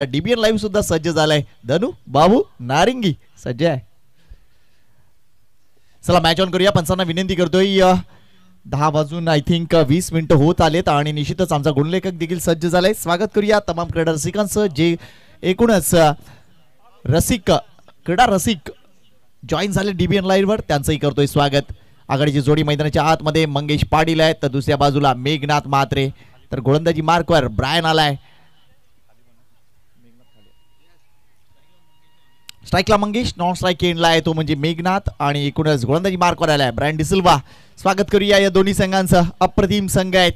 DBN live सुद्धा सज्ज झालाय. धनु बाबू नारिंगी सज्ज आहे. चला मॅच ऑन करूया. पंचांना विनंती करतोय 10 वाजून आय थिंक 20 मिनिटं होत आलेत आणि निश्चितच आमचा गुणलेखक देखील सज्ज झालाय. स्वागत करूया तमाम क्रीडा रसिकांचं जे एकूणच क्रीडा रसिक जॉईन झाले डीबीएन लाईव्ह वर त्यांचंही करतोय स्वागत. आघाडीची जोडी मैदानाच्या आतमध्ये मंगेश पाटील आहे तर दुसऱ्या बाजूला मेघनाथ म्हात्रे. तर गोलंदाजी मार्कवर ब्रायन आलाय. स्ट्राईकला मंगेश, नॉन स्ट्राईक एंडला आहे तो म्हणजे मेघनाथ आणि एकूणच गोलंदाजी मार्कवर आलाय ब्रायन डिसिल्वा. स्वागत करूया या दोन्ही संघांचं. अप्रतिम संघ आहेत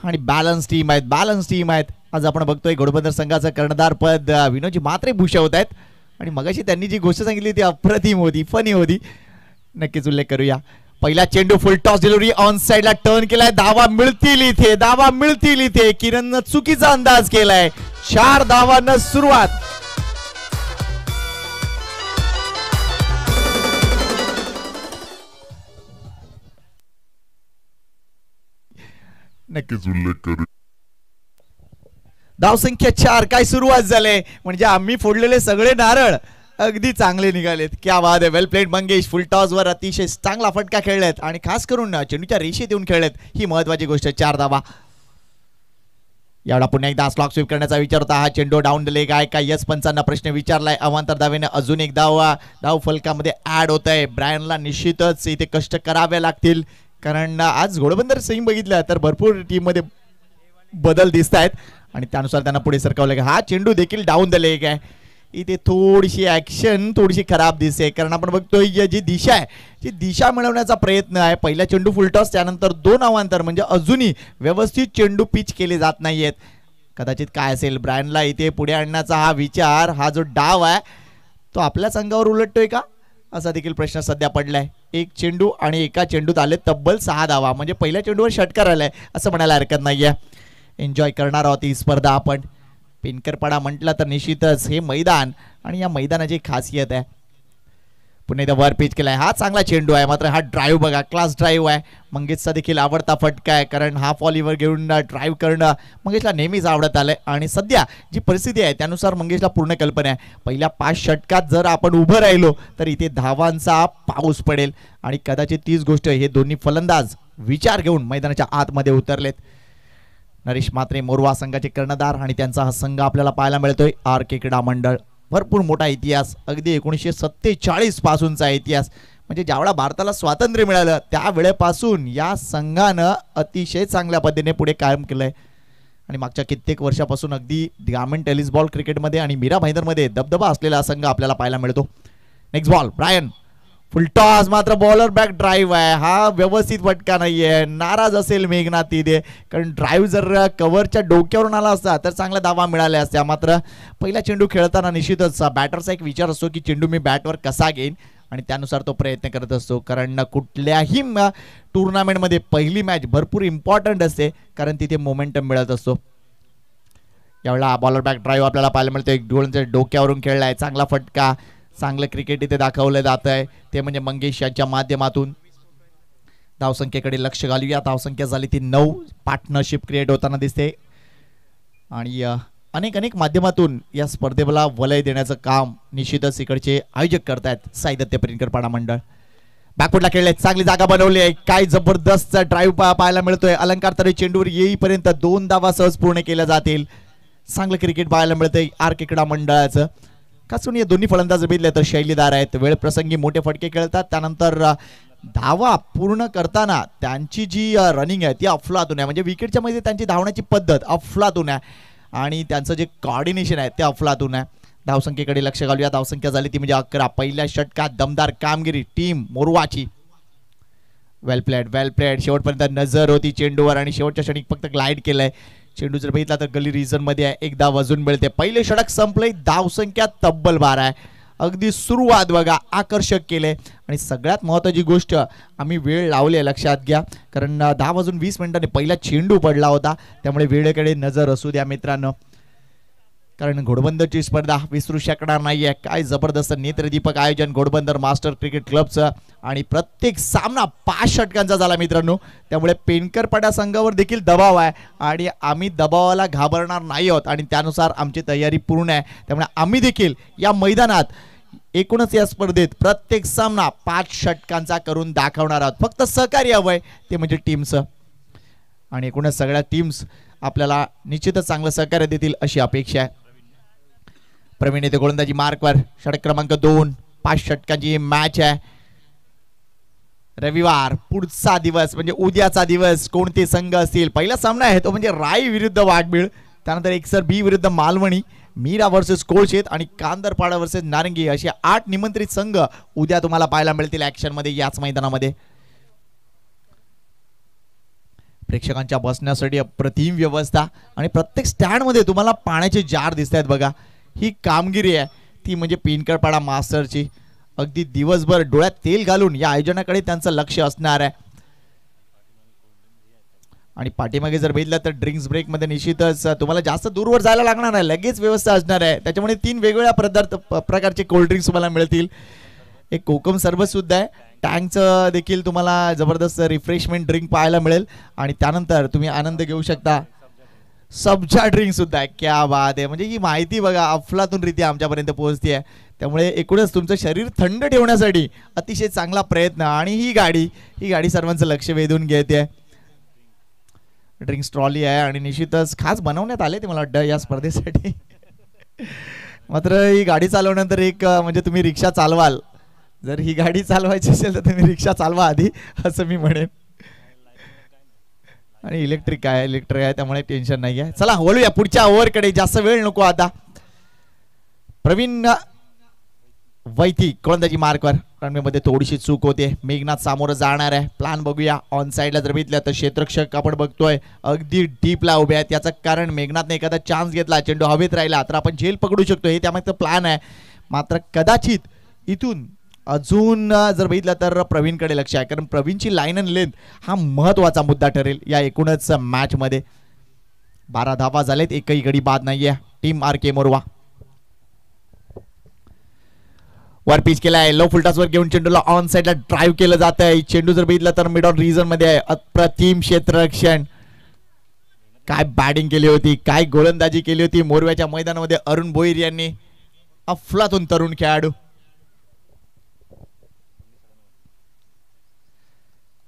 आणि बॅलन्स टीम आहेत. आज आपण बघतोय घोडबंदर संघाचं कर्णधार पद विनोदजी म्हात्रे भूषवत आहेत आणि मगाशी त्यांनी जी गोष्ट सांगितली ती अप्रतिम होती, फनी होती. नक्कीच उल्लेख करूया. पहिला चेंडू फुल टॉस डिलिव्हरी ऑन साइडला टर्न केलाय. धावा मिळतील इथे किरणनं चुकीचा अंदाज केलाय. 4 धावांना सुरुवात. नक्कीच उल्लेख करू. धावसंख्या 4. काय सुरुवात झाले म्हणजे आम्ही फोडलेले सगळे नारळ अगदी चांगले निघालेत. क्या बात आहे. वेल प्लेड मंगेश. फुल टॉस वर अतिशय चांगला फटका खेळलेत आणि खास करून चेंडूच्या रेषेत येऊन खेळलेत. ही महत्वाची गोष्ट. 4 धावा. यावेळा पुन्हा एकदा स्लॉक स्वीप करण्याचा विचार होता. हा चेंडू डाऊन द लेग आहे का? यस पंचांना प्रश्न विचारलाय. अवांतर धावेने अजून एक धाव फलकामध्ये ऍड होत आहे. ब्रायनला निश्चितच इथे कष्ट करावे लागतील कारण आज घोडबंदर सिंग बघितलं तर भरपूर टीम मध्ये बदल दिसत आहेत आणि त्यानुसार त्यांना पुढे सरकावलं. हा चेंडू देखील डाऊन द लेग आहे. इथे थोडीशी ऍक्शन थोडीशी खराब दिसते कारण आपण बघतोय जी दिशा आहे ती दिशा मिळवण्याचा प्रयत्न आहे. पहिला चेंडू फुलटॉस त्यानंतर 2 अवांतर म्हणजे अजूनही व्यवस्थित चेंडू पिच केले जात नाहीयेत. कदाचित काय असेल ब्रायनला इथे पुढे आणण्याचा हा विचार, हा जो डाव आहे तो आपल्या संघावर उलटतोय का असा देखील प्रश्न सध्या पडलाय. एक चेंडू आणि एका चेंडूत आले तब्बल 6 धावा म्हणजे पहिल्या चेंडूवर षटकार आलाय असं म्हणायला हरकत नाहीये. एन्जॉय करणार आहोत ही स्पर्धा आपण. पिनकरपाडा म्हटलं तर निश्चितच हे मैदान आणि या मैदानाची खासियत आहे. पुन्हा एकदा वर पिच केलाय. हा चांगला चेंडू आहे मात्र हा ड्राईव्ह बघा, क्लास ड्राईव्ह आहे. मंगेशचा देखील आवडता फटका आहे कारण हा फॉलीवर घेऊन ड्राईव्ह करणं मंगेशला नेहमीच आवडत आलंय आणि सध्या जी परिस्थिती आहे त्यानुसार मंगेशला पूर्ण कल्पना आहे. पहिल्या 5 षटकात जर आपण उभं राहिलो तर इथे धावांचा पाऊस पडेल आणि कदाचित तीच गोष्ट हे दोन्ही फलंदाज विचार घेऊन मैदानाच्या आतमध्ये उतरलेत. नरेश म्हात्रे मोरवा संघाचे कर्णधार आणि त्यांचा हा संघ आपल्याला पाहायला मिळतोय. आर के क्रीडा मंडळ. भरपूर मोठा इतिहास, अगदी 1947 पासूनचा इतिहास म्हणजे ज्यावेळा भारताला स्वातंत्र्य मिळालं त्यावेळेपासून या संघानं अतिशय चांगल्या पद्धतीने पुढे कायम केलंय आणि मागच्या कित्येक वर्षापासून अगदी ग्रामीण टेनिस बॉल क्रिकेटमध्ये आणि मीरा भाईंदरमध्ये दबदबा असलेला संघ आपल्याला पाहायला मिळतो. Next ball Brian. Full toss मात्र बॉलर बॅक ड्राईव्ह आहे. हा व्यवस्थित फटका नाहीये. नाराज असेल मेघनाथ तिथे कारण ड्राईव्ह जर कव्हरच्या डोक्यावरून आला असता तर चांगल्या धावा मिळाल्या असत्या. मात्र पहिला चेंडू खेळताना निश्चितच बॅटरचा एक विचार असतो की चेंडू मी बॅटवर कसा घेईन आणि त्यानुसार तो प्रयत्न करत असतो कारण कुठल्याही टुर्नामेंटमध्ये पहिली मॅच भरपूर इम्पॉर्टंट असते कारण तिथे मोमेंटम मिळत असतो. यावेळेला बॉलर बॅक ड्राईव्ह आपल्याला पाहायला मिळतो. एक डोळ्यांच्या डोक्यावरून खेळलाय. चांगला फटका, चांगलं क्रिकेट इथे दाखवलं जात आहे ते म्हणजे मंगेश यांच्या माध्यमातून. धावसंख्येकडे लक्ष घालूया. धावसंख्या झाली ती 9. पार्टनरशिप क्रिएट होताना दिसते आणि अनेक माध्यमातून या स्पर्धेला वलय देण्याचं काम निश्चितच इकडचे आयोजक करतायत साईदत्त पिनकरपाडा मंडळ. बॅकफुटला खेळले, चांगली जागा बनवली आहे. काय जबरदस्त ड्राईव्ह पाहायला मिळतोय. अलंकार तरी चेंडूवर येईपर्यंत 2 धावा सहज पूर्ण केल्या जातील. चांगलं क्रिकेट पाहायला मिळतंय आर के क्रीडा मंडळाचं. खासून या दोन्ही फलंदाज बघितले तर शैलीदार आहेत. वेळ प्रसंगी मोठे फटके खेळतात. त्यानंतर धावा पूर्ण करताना त्यांची जी रनिंग आहे ती अफलातून आहे म्हणजे विकेटच्या मध्ये त्यांची धावण्याची पद्धत अफलातून आहे आणि त्यांचं जे कॉर्डिनेशन आहे ते अफलातून आहे. धावसंख्येकडे लक्ष घालूया. धावसंख्या झाली ती म्हणजे 11. पहिल्या षटकात दमदार कामगिरी टीम मोरवाची. वेल प्लेड. शेवटपर्यंत नजर होती चेंडूवर आणि शेवटच्या क्षणी फक्त ग्लाइड केलंय. चेंडू जर बघितला तर गली रिजन मध्ये आहे. एकदा वाजून मिळते. पहिले षटक संपले. धावसंख्या तब्बल 12 आहे. अगदी सुरुवात बघा आकर्षक केले आणि सगळ्यात महत्त्वाची गोष्ट आम्ही वेळ लावली लक्षात घ्या कारण 10:20 पहिला चेंडू पडला होता त्यामुळे वेळेकडे नजर असू द्या मित्रांनो. कारण घोडबंदरची स्पर्धा विसरू शकणार नाहीये. काय जबरदस्त नेत्रदीपक आयोजन घोडबंदर मास्टर क्रिकेट क्लबचं आणि प्रत्येक सामना 5 षटकांचा झाला मित्रांनो. त्यामुळे पेनकरपाडा संघावर देखील दबाव आहे आणि आम्ही दबावाला घाबरणार नाही आहोत आणि त्यानुसार आमची तयारी पूर्ण आहे. त्यामुळे आम्ही देखील या मैदानात एकूणच या स्पर्धेत प्रत्येक सामना 5 षटकांचा करून दाखवणार आहोत. फक्त सहकार्य हवंय ते म्हणजे टीमचं आणि एकूणच सगळ्या टीम्स आपल्याला निश्चितच चांगलं सहकार्य देतील अशी अपेक्षा आहे. प्रवीण येथे गोलंदाजी मार्कवर षटक क्रमांक 2 5 षटकांची मॅच आहे. रविवार पुढचा दिवस म्हणजे उद्याचा दिवस कोणते संघ असतील. पहिला सामना आहे तो म्हणजे राई विरुद्ध वाघबीळ, त्यानंतर एकसर बी विरुद्ध मालवणी, मीरा वर्सेस कोळशेत आणि कांदरपाडा वर्सेस नारंगी असे 8 निमंत्रित संघ उद्या तुम्हाला पाहायला मिळतील ऍक्शन मध्ये याच मैदानामध्ये. प्रेक्षकांच्या बसण्यासाठी अप्रतिम व्यवस्था आणि प्रत्येक स्टँड मध्ये तुम्हाला पाण्याचे जार दिसत आहेत बघा. ही कामगिरी आहे ती म्हणजे पेनकरपाडा मास्टरची. अगदी दिवसभर डोळ्यात तेल घालून या आयोजनाकडे त्यांचं लक्ष असणार आहे. आणि पाठीमागे जर बघितलं तर ड्रिंक्स ब्रेक मध्ये निश्चितच तुम्हाला जास्त दूरवर जायला लागणार नाही, लगेच व्यवस्था असणार आहे. त्याच्यामुळे 3 वेगवेगळ्या प्रकारचे कोल्ड ड्रिंक्स तुम्हाला मिळतील. एक कोकम सरबत सुद्धा आहे. टँकचं देखील तुम्हाला जबरदस्त रिफ्रेशमेंट ड्रिंक पाहायला मिळेल आणि त्यानंतर तुम्ही आनंद घेऊ शकता. सब्जा ड्रिंक सुद्धा आहे. क्या बात आहे. म्हणजे ही माहिती बघा अफलातूनरित्या आमच्यापर्यंत पोहोचते आहे. त्यामुळे एकूणच तुमचं शरीर थंड ठेवण्यासाठी अतिशय चांगला प्रयत्न आणि ही गाडी सर्वांचं लक्ष वेधून घेते. ड्रिंक्स ट्रॉली आहे आणि निश्चितच खास बनवण्यात आले ते मला वाटतं या स्पर्धेसाठी. मात्र ही गाडी चालवल्यानंतर एक म्हणजे तुम्ही रिक्षा चालवाल, जर ही गाडी चालवायची असेल तर तुम्ही रिक्षा चालवा आधी असं मी म्हणेन. आणि इलेक्ट्रिक आहे त्यामुळे टेन्शन नाही आहे. चला वळूया पुढच्या ओव्हरकडे, जास्त वेळ नको आता. प्रवीण वैती गोलंदाजी मार्कवर, रणमध्ये थोडीशी चूक होते. मेघनाथ सामोरं जाणार आहे. प्लॅन बघूया. ऑन साईडला जर बघितलं तर क्षेत्ररक्षक आपण बघतोय अगदी डीपला उभे आहेत. याचं कारण मेघनाथने एखादा चान्स घेतला, चेंडू हवेत राहिला तर आपण झेल पकडू शकतो, हे त्यामागचं प्लॅन आहे. मात्र कदाचित इथून अजून जर बघितलं तर प्रवीणकडे लक्ष आहे, कारण प्रवीणची लाईन अँड लेंथ हा महत्वाचा मुद्दा ठरेल या एकूणच मॅच मध्ये. 12 धावा झालेत, एकही गडी बाद नाहीये. टीम आर के मोरवा वर पिच केलाय. लो फुलटॉसवर घेऊन चेंडूला ऑन साइडला ड्राईव्ह केलं जात आहे. चेंडू जर बघितलं तर मिड ऑन रिजन मध्ये आहे. अप्रतिम क्षेत्ररक्षण. काय बॅटिंग केली होती, काय गोलंदाजी केली होती मोरव्याच्या मैदानामध्ये अरुण भोईर यांनी. अफलातून तरुण खेळाडू.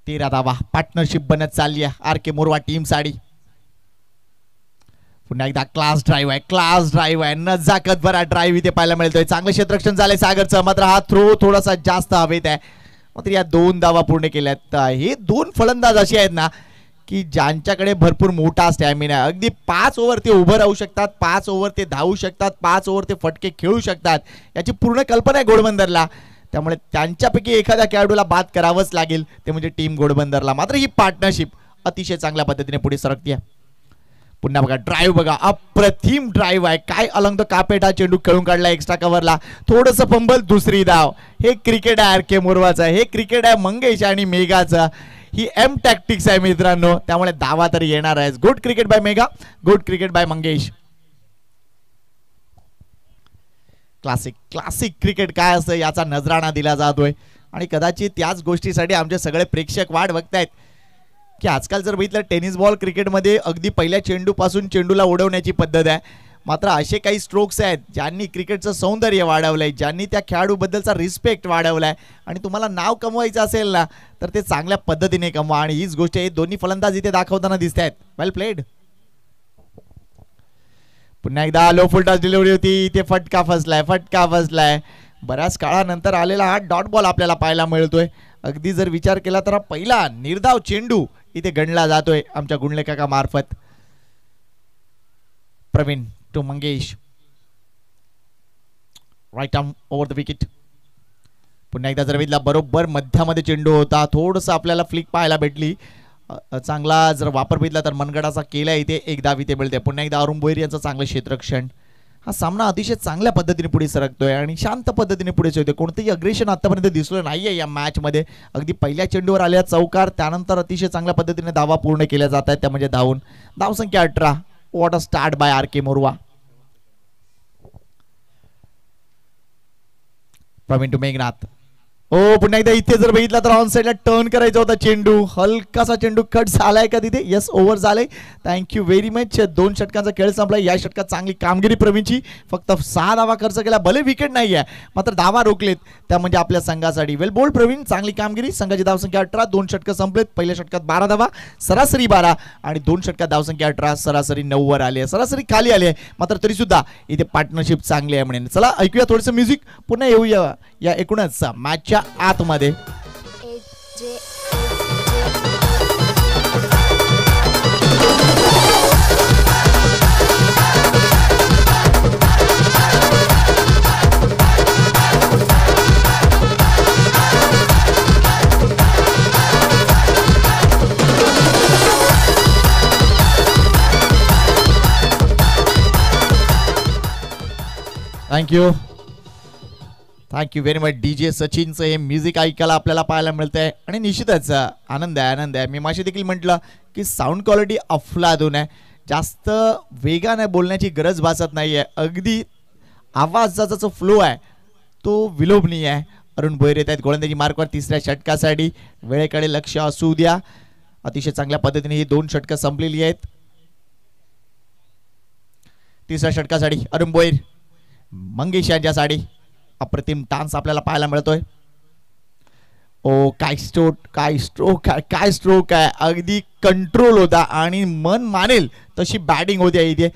13 धावा पार्टनरशिप बनत चालली आहे आर के मोरवा टीम साठी. पुन्हा एकदा क्लास ड्राईव्ह आहे. नजाकत भरा ड्राईव्ह इथे पाहायला मिळतोय. चांगलं क्षेत्ररक्षण झालंय सागरचं, मात्र हा थ्रो थोडासा जास्त हवेत आहे. मात्र या 2 धावा पूर्ण केल्यात. हे 2 फलंदाज असे आहेत ना की ज्यांच्याकडे भरपूर मोठा स्टॅमिना आहे. अगदी 5 ओव्हर ते उभं राहू शकतात, 5 ओव्हर ते धावू शकतात, 5 ओव्हर ते फटके खेळू शकतात. याची पूर्ण कल्पना आहे घोडबंदरला. त्यामुळे त्यांच्यापैकी एखाद्या खेळाडूला बाद करावंच लागेल, ते म्हणजे टीम घोडबंदरला. मात्र ही पार्टनरशिप अतिशय चांगल्या पद्धतीने पुढे सरकते. पुन्हा बघा ड्राईव्ह बघा, अप्रतिम ड्राईव्ह आहे. काय अलंग कापेट हा चेंडू खेळून काढला एक्स्ट्रा कव्हरला. थोडस फंबल, दुसरी धाव. हे क्रिकेट आहे आर के मोरवाचं, हे क्रिकेट आहे मंगेश आणि मेघाचं. ही एम टॅक्टिक्स आहे मित्रांनो, त्यामुळे धावा तरी येणार आहे. Good cricket bye Megha, good cricket bye Mangesh. Classic cricket काय असतं याचा नजराणा दिला जातोय आणि कदाचित त्याच गोष्टीसाठी आमचे सगळे प्रेक्षक वाट बघतायत की आजकाल जर बघितलं टेनिस बॉल क्रिकेटमध्ये अगदी पहिल्या चेंडूपासून चेंडूला उडवण्याची पद्धत आहे. मात्र असे काही स्ट्रोक्स आहेत ज्यांनी क्रिकेटचं सौंदर्य वाढवलंय, ज्यांनी त्या खेळाडूबद्दलचा रिस्पेक्ट वाढवलाय. आणि तुम्हाला नाव कमवायचं असेल ना तर ते चांगल्या पद्धतीने कमवा. आणि हीच गोष्ट हे दोन्ही फलंदाज इथे दाखवताना दिसत आहेत. वेल प्लेड. पुन्हा एकदा लो फुल टॉस डिलिव्हरी होती, इथे फटका फसलाय. बऱ्याच काळानंतर आलेला हा डॉट बॉल आपल्याला पाहायला मिळतोय. अगदी जर विचार केला तर पहिला निर्धाव चेंडू इथे गणला जातोय आमच्या गुणलेखका मार्फत. Praveen to Mangesh, right arm over the wicket. पुन्हा एकदा जर बघितला बरोबर मध्यामध्ये चेंडू होता, थोडस आपल्याला फ्लिक पाहायला भेटली. चांगला जर वापर बघितला तर मनगडाचा केला, इथे एक धाव इथे मिळते. पुन्हा एकदा अरुण भोईर यांचं चांगलं क्षेत्ररक्षण. हा सामना अतिशय चांगल्या पद्धतीने पुढे सरकतोय आणि शांत पद्धतीने पुढे सरकतोय. कोणतेही अग्रेशन आतापर्यंत दिसलं नाहीये या मॅच मध्ये. अगदी पहिल्या चेंडूवर आल्या चौकार, त्यानंतर अतिशय चांगल्या पद्धतीने धावा पूर्ण केल्या जात आहेत, त्या म्हणजे धावसंख्या 18. What a start by R K Morwa. Praveen to Meghnath. ओ पुन्हा एकदा इथे जर बघितला तर ऑन साइडला टर्न करायचा होता चेंडू, हलकासा चेंडू कट झालाय का तिथे. यस ओव्हर झाले. Thank you very much. 2 षटकांचा खेळ संपला. या षटकात चांगली कामगिरी प्रवीणची. फक्त 6 धावा खर्च केला. भले विकेट नाही आहे मात्र धावा रोखलेत त्या म्हणजे आपल्या संघासाठी. वेल बोल्ड प्रवीण, चांगली कामगिरी. संघाची धावसंख्या 18. 2 षटकं संपलेत. पहिल्या षटकात 12 धावा, सरासरी 12 आणि 2 षटकात धावसंख्या 18, सरासरी 9 वर आली आहे. सरासरी खाली आली आहे मात्र तरी सुद्धा इथे पार्टनरशिप चांगली आहे म्हणेन. चला ऐकूया थोडंसं म्युझिक, पुन्हा येऊया या एकूणच मॅचच्या आतमध्ये. Thank you very much. DJ सचिनचं हे म्युझिक ऐकायला आपल्याला पाहायला मिळतंय आणि निश्चितच आनंद आहे. मी माशी देखील म्हटलं की साऊंड क्वालिटी अफलातून आहे. जास्त वेगाने बोलण्याची गरज भासत नाही आहे. अगदी आवाजाचा जो फ्लो आहे तो विलोभनीय आहे. अरुण भोयर येत आहेत गोलंदाजी मार्कवर 3ऱ्या षटकासाठी. वेळेकडे लक्ष असू द्या. अतिशय चांगल्या पद्धतीने ही 2 षटकं संपलेली आहेत. 3ऱ्या षटकासाठी अरुण भोयर, मंगेश यांच्यासाठी अप्रतिम डान्स आपल्याला पाहायला मिळतोय. ओ काय स्ट्रोक आहे. अगदी कंट्रोल होता आणि मन मानेल तशी बॅटिंग होती इथे.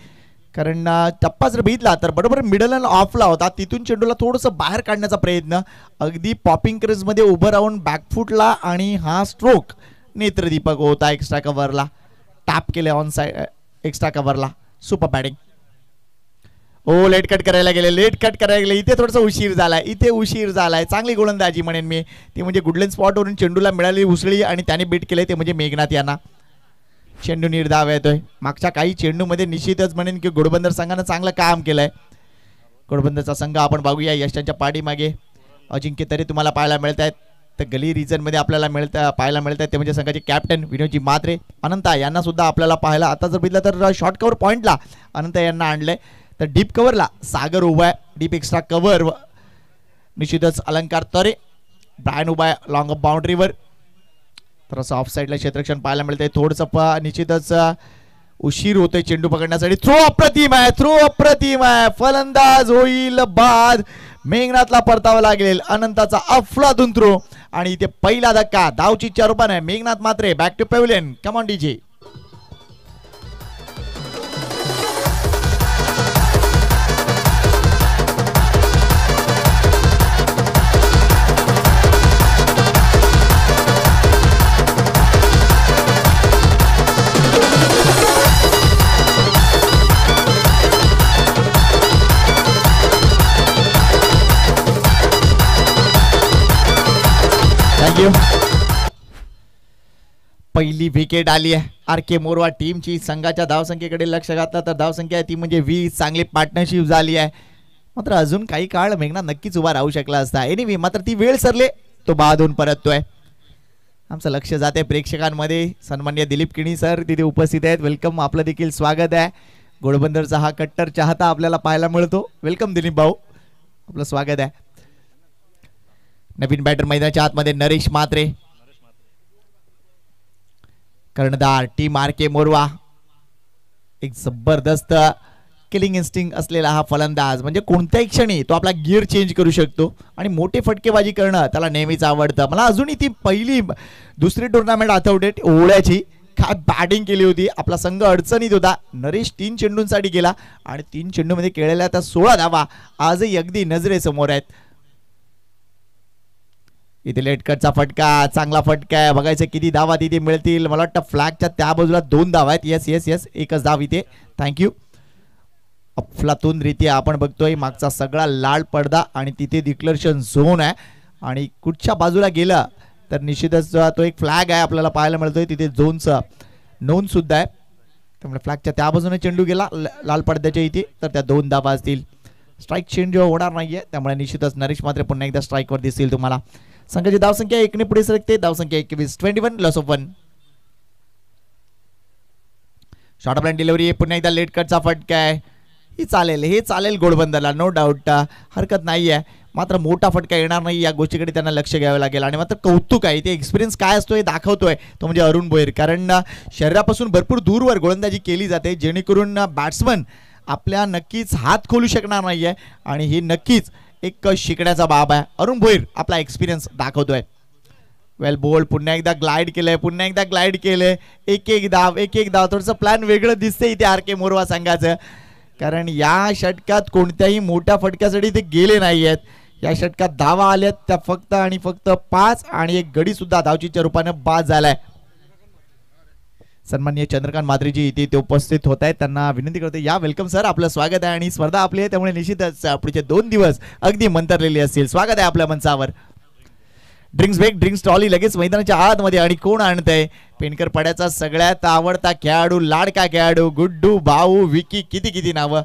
कारण टप्पा जर बघितला तर बरोबर मिडल अँड ऑफला होता. तिथून चेंडूला थोडंसं बाहेर काढण्याचा प्रयत्न. अगदी पॉपिंग क्रेजमध्ये उभं राहून बॅकफुटला आणि हा स्ट्रोक नेत्रदीपक होता. एक्स्ट्रा कव्हरला टॅप केले ऑन साइड एक्स्ट्रा कव्हरला. Super batting. ओ लेट कट करायला गेले. इथे थोडासा उशीर झालाय. चांगली गोलंदाजी म्हणेन मी ती म्हणजे गुडलेन स्पॉटवरून चेंडूला मिळाली उसळी आणि त्याने बीट केले ते म्हणजे मेघनाथ यांना. चेंडू निर्धाव येतोय. मागच्या काही चेंडूमध्ये निश्चितच म्हणेन की घोडबंदर संघानं चांगलं काम केलंय. घोडबंदरचा संघ आपण बघूया. यशांच्या पाठीमागे अजिंक्य तरी तुम्हाला पाहायला मिळत आहेत. तर गली रिजन मध्ये आपल्याला पाहायला मिळत आहेत ते म्हणजे संघाचे कॅप्टन विनोदजी म्हात्रे. अनंता यांना सुद्धा आपल्याला पाहायला आता जर बघितलं तर शॉर्ट कव्हर पॉइंटला अनंता यांना आणलंय. तर डीप कव्हरला सागर उभा आहे. डीप एक्स्ट्रा कव्हर निश्चितच अलंकार तरे. ब्रायन उभा आहे लॉंग ऑफ बाउंड्रीवर. थोडंसं ऑफ साईडला क्षेत्ररक्षण पाहायला मिळतंय. थोडंसं निश्चितच उशीर होतोय चेंडू पकडण्यासाठी. थ्रो अप्रतिम आहे. फलंदाज होईल बाद. मेघनाथला परतावं लागेल. अनंताचा अफलातून थ्रो आणि इथे पहिला धक्का. धावचीच्या रूपाने Meghnath Mhatre back to pavilion. Come on DJ. पहिली विकेट आली आहे RK मोरवा टीमची. संघाच्या धावसंख्येकडे लक्ष घातलं तर धावसंख्या ती म्हणजे 20. चांगली पार्टनरशिप झाली आहे. मात्र अजून काही काळ मेघनाथ नक्कीच उभा राहू शकला असता. एनिवे मात्र ती वेळ सरले तो बाधून परततोय. आमचं लक्ष जाते प्रेक्षकांमध्ये. सन्माननीय दिलीप किणी सर तिथे उपस्थित आहेत. वेलकम. आपलं देखील स्वागत आहे. घोडबंदरचा हा कट्टर चाहता आपल्याला पाहायला मिळतो. वेलकम दिलीप भाऊ, आपलं स्वागत आहे. नवीन बॅटर मैदानाच्या आतमध्ये नरेश म्हात्रे. कर्णधार टीम RK मोरवा. एक जबरदस्त किलिंग इन्स्टिंग असलेला हा फलंदाज म्हणजे कोणत्याही क्षणी तो आपला गिअर चेंज करू शकतो आणि मोठे फटकेबाजी करणं त्याला नेहमीच आवडतं. मला अजूनही ती दुसरी टुर्नामेंट आठवते ओळ्याची. काय बॅटिंग केली होती. आपला संघ अडचणीत होता. नरेश 3 चेंडूंसाठी गेला आणि 3 चेंडूमध्ये केलेल्या त्या 16 धावा आजही अगदी नजरेसमोर आहेत. इथे लेटकटचा फटका. चांगला फटका आहे. बघायचं किती धावा तिथे मिळतील. मला वाटतं फ्लॅगच्या त्या बाजूला 2 धावा आहेत. येस एकच धाव इथे. थँक्यू. अफलातून रीत्या आपण बघतोय मागचा सगळा लाल पडदा आणि तिथे डिक्लेरेशन झोन आहे आणि कुठच्या बाजूला गेला तर निश्चितच तो एक फ्लॅग आहे आपल्याला पाहायला मिळतोय. तिथे झोनचा नोंद सुद्धा आहे. त्यामुळे फ्लॅगच्या त्या बाजूने चेंडू गेला लाल पडद्याच्या इथे तर त्या 2 धावा असतील. स्ट्राईक चेंज होणार नाहीये त्यामुळे निश्चितच नरेश म्हात्रे पुन्हा एकदा स्ट्राईकवर दिसतील तुम्हाला. संघाची धावसंख्या 1 ने पुढे सरकते. धावसंख्या 21. 21 loss of 1. Short of line delivery. पुन्हा एकदा लेट कटचा फटका आहे. ही चालेल, हे चालेल घोडबंदरला, नो डाऊट, हरकत नाही आहे. मात्र मोठा फटका येणार नाही या गोष्टीकडे त्यांना लक्ष घ्यावं लागेल. आणि मात्र कौतुक आहे, ते एक्सपिरियन्स काय असतो हे दाखवतोय तो म्हणजे अरुण भोईर. कारण शरीरापासून भरपूर दूरवर गोलंदाजी केली जाते जेणेकरून बॅट्समन आपल्या नक्कीच हात खोलू शकणार नाही आहे. आणि ही नक्कीच एक शिकण्याचा बाब आहे. अरुण भोईर आपला एक्सपिरियन्स दाखवतोय. वेल बोल्ड, पुन्हा एकदा ग्लाइड केलंय, पुन्हा एकदा ग्लाइड केलंय. एक एक धाव थोडंसं प्लॅन वेगळं दिसतंय इथे आर के मोरवा संघाचं. कारण या षटकात कोणत्याही मोठ्या फटक्यासाठी ते गेले नाही आहेत. या षटकात धावा आल्यात त्या फक्त आणि फक्त 5 आणि एक गडी सुद्धा धावचीच्या रूपानं बाद झालाय. सन्माननीय चंद्रकांत मात्रेजी इथे ते उपस्थित होत आहेत, त्यांना विनंती करतो या. वेलकम सर, आपलं स्वागत आहे. आणि स्पर्धा आपली आहे त्यामुळे निश्चितच पुढचे 2 दिवस अगदी मंतरलेले असतील. स्वागत आहे आपल्या मंचावर. ड्रिंक्स ब्रेक, ड्रिंक्स ट्रॉली लगेच मैदानाच्या आतमध्ये. आणि कोण आणतंय? पेनकर पाड्याचा सगळ्यात आवडता खेळाडू, लाडका खेळाडू गुड्डू, भाऊ, विकी, किती किती नावं.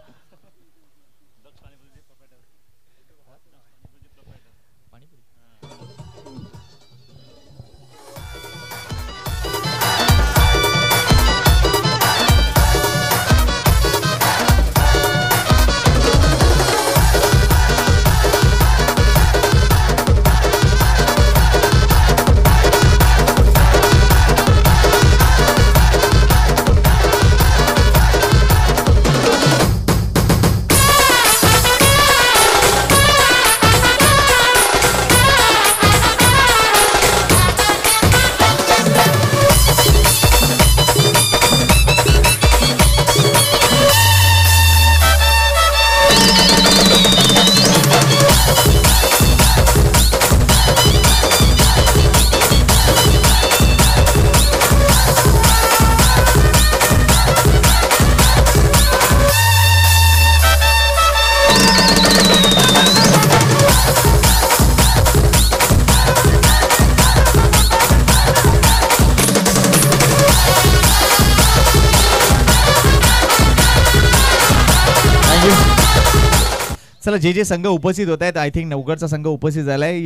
चला, जे जे संघ उपस्थित होत आहेत, आय थिंक नवगडचा संघ उपस्थित झालाय.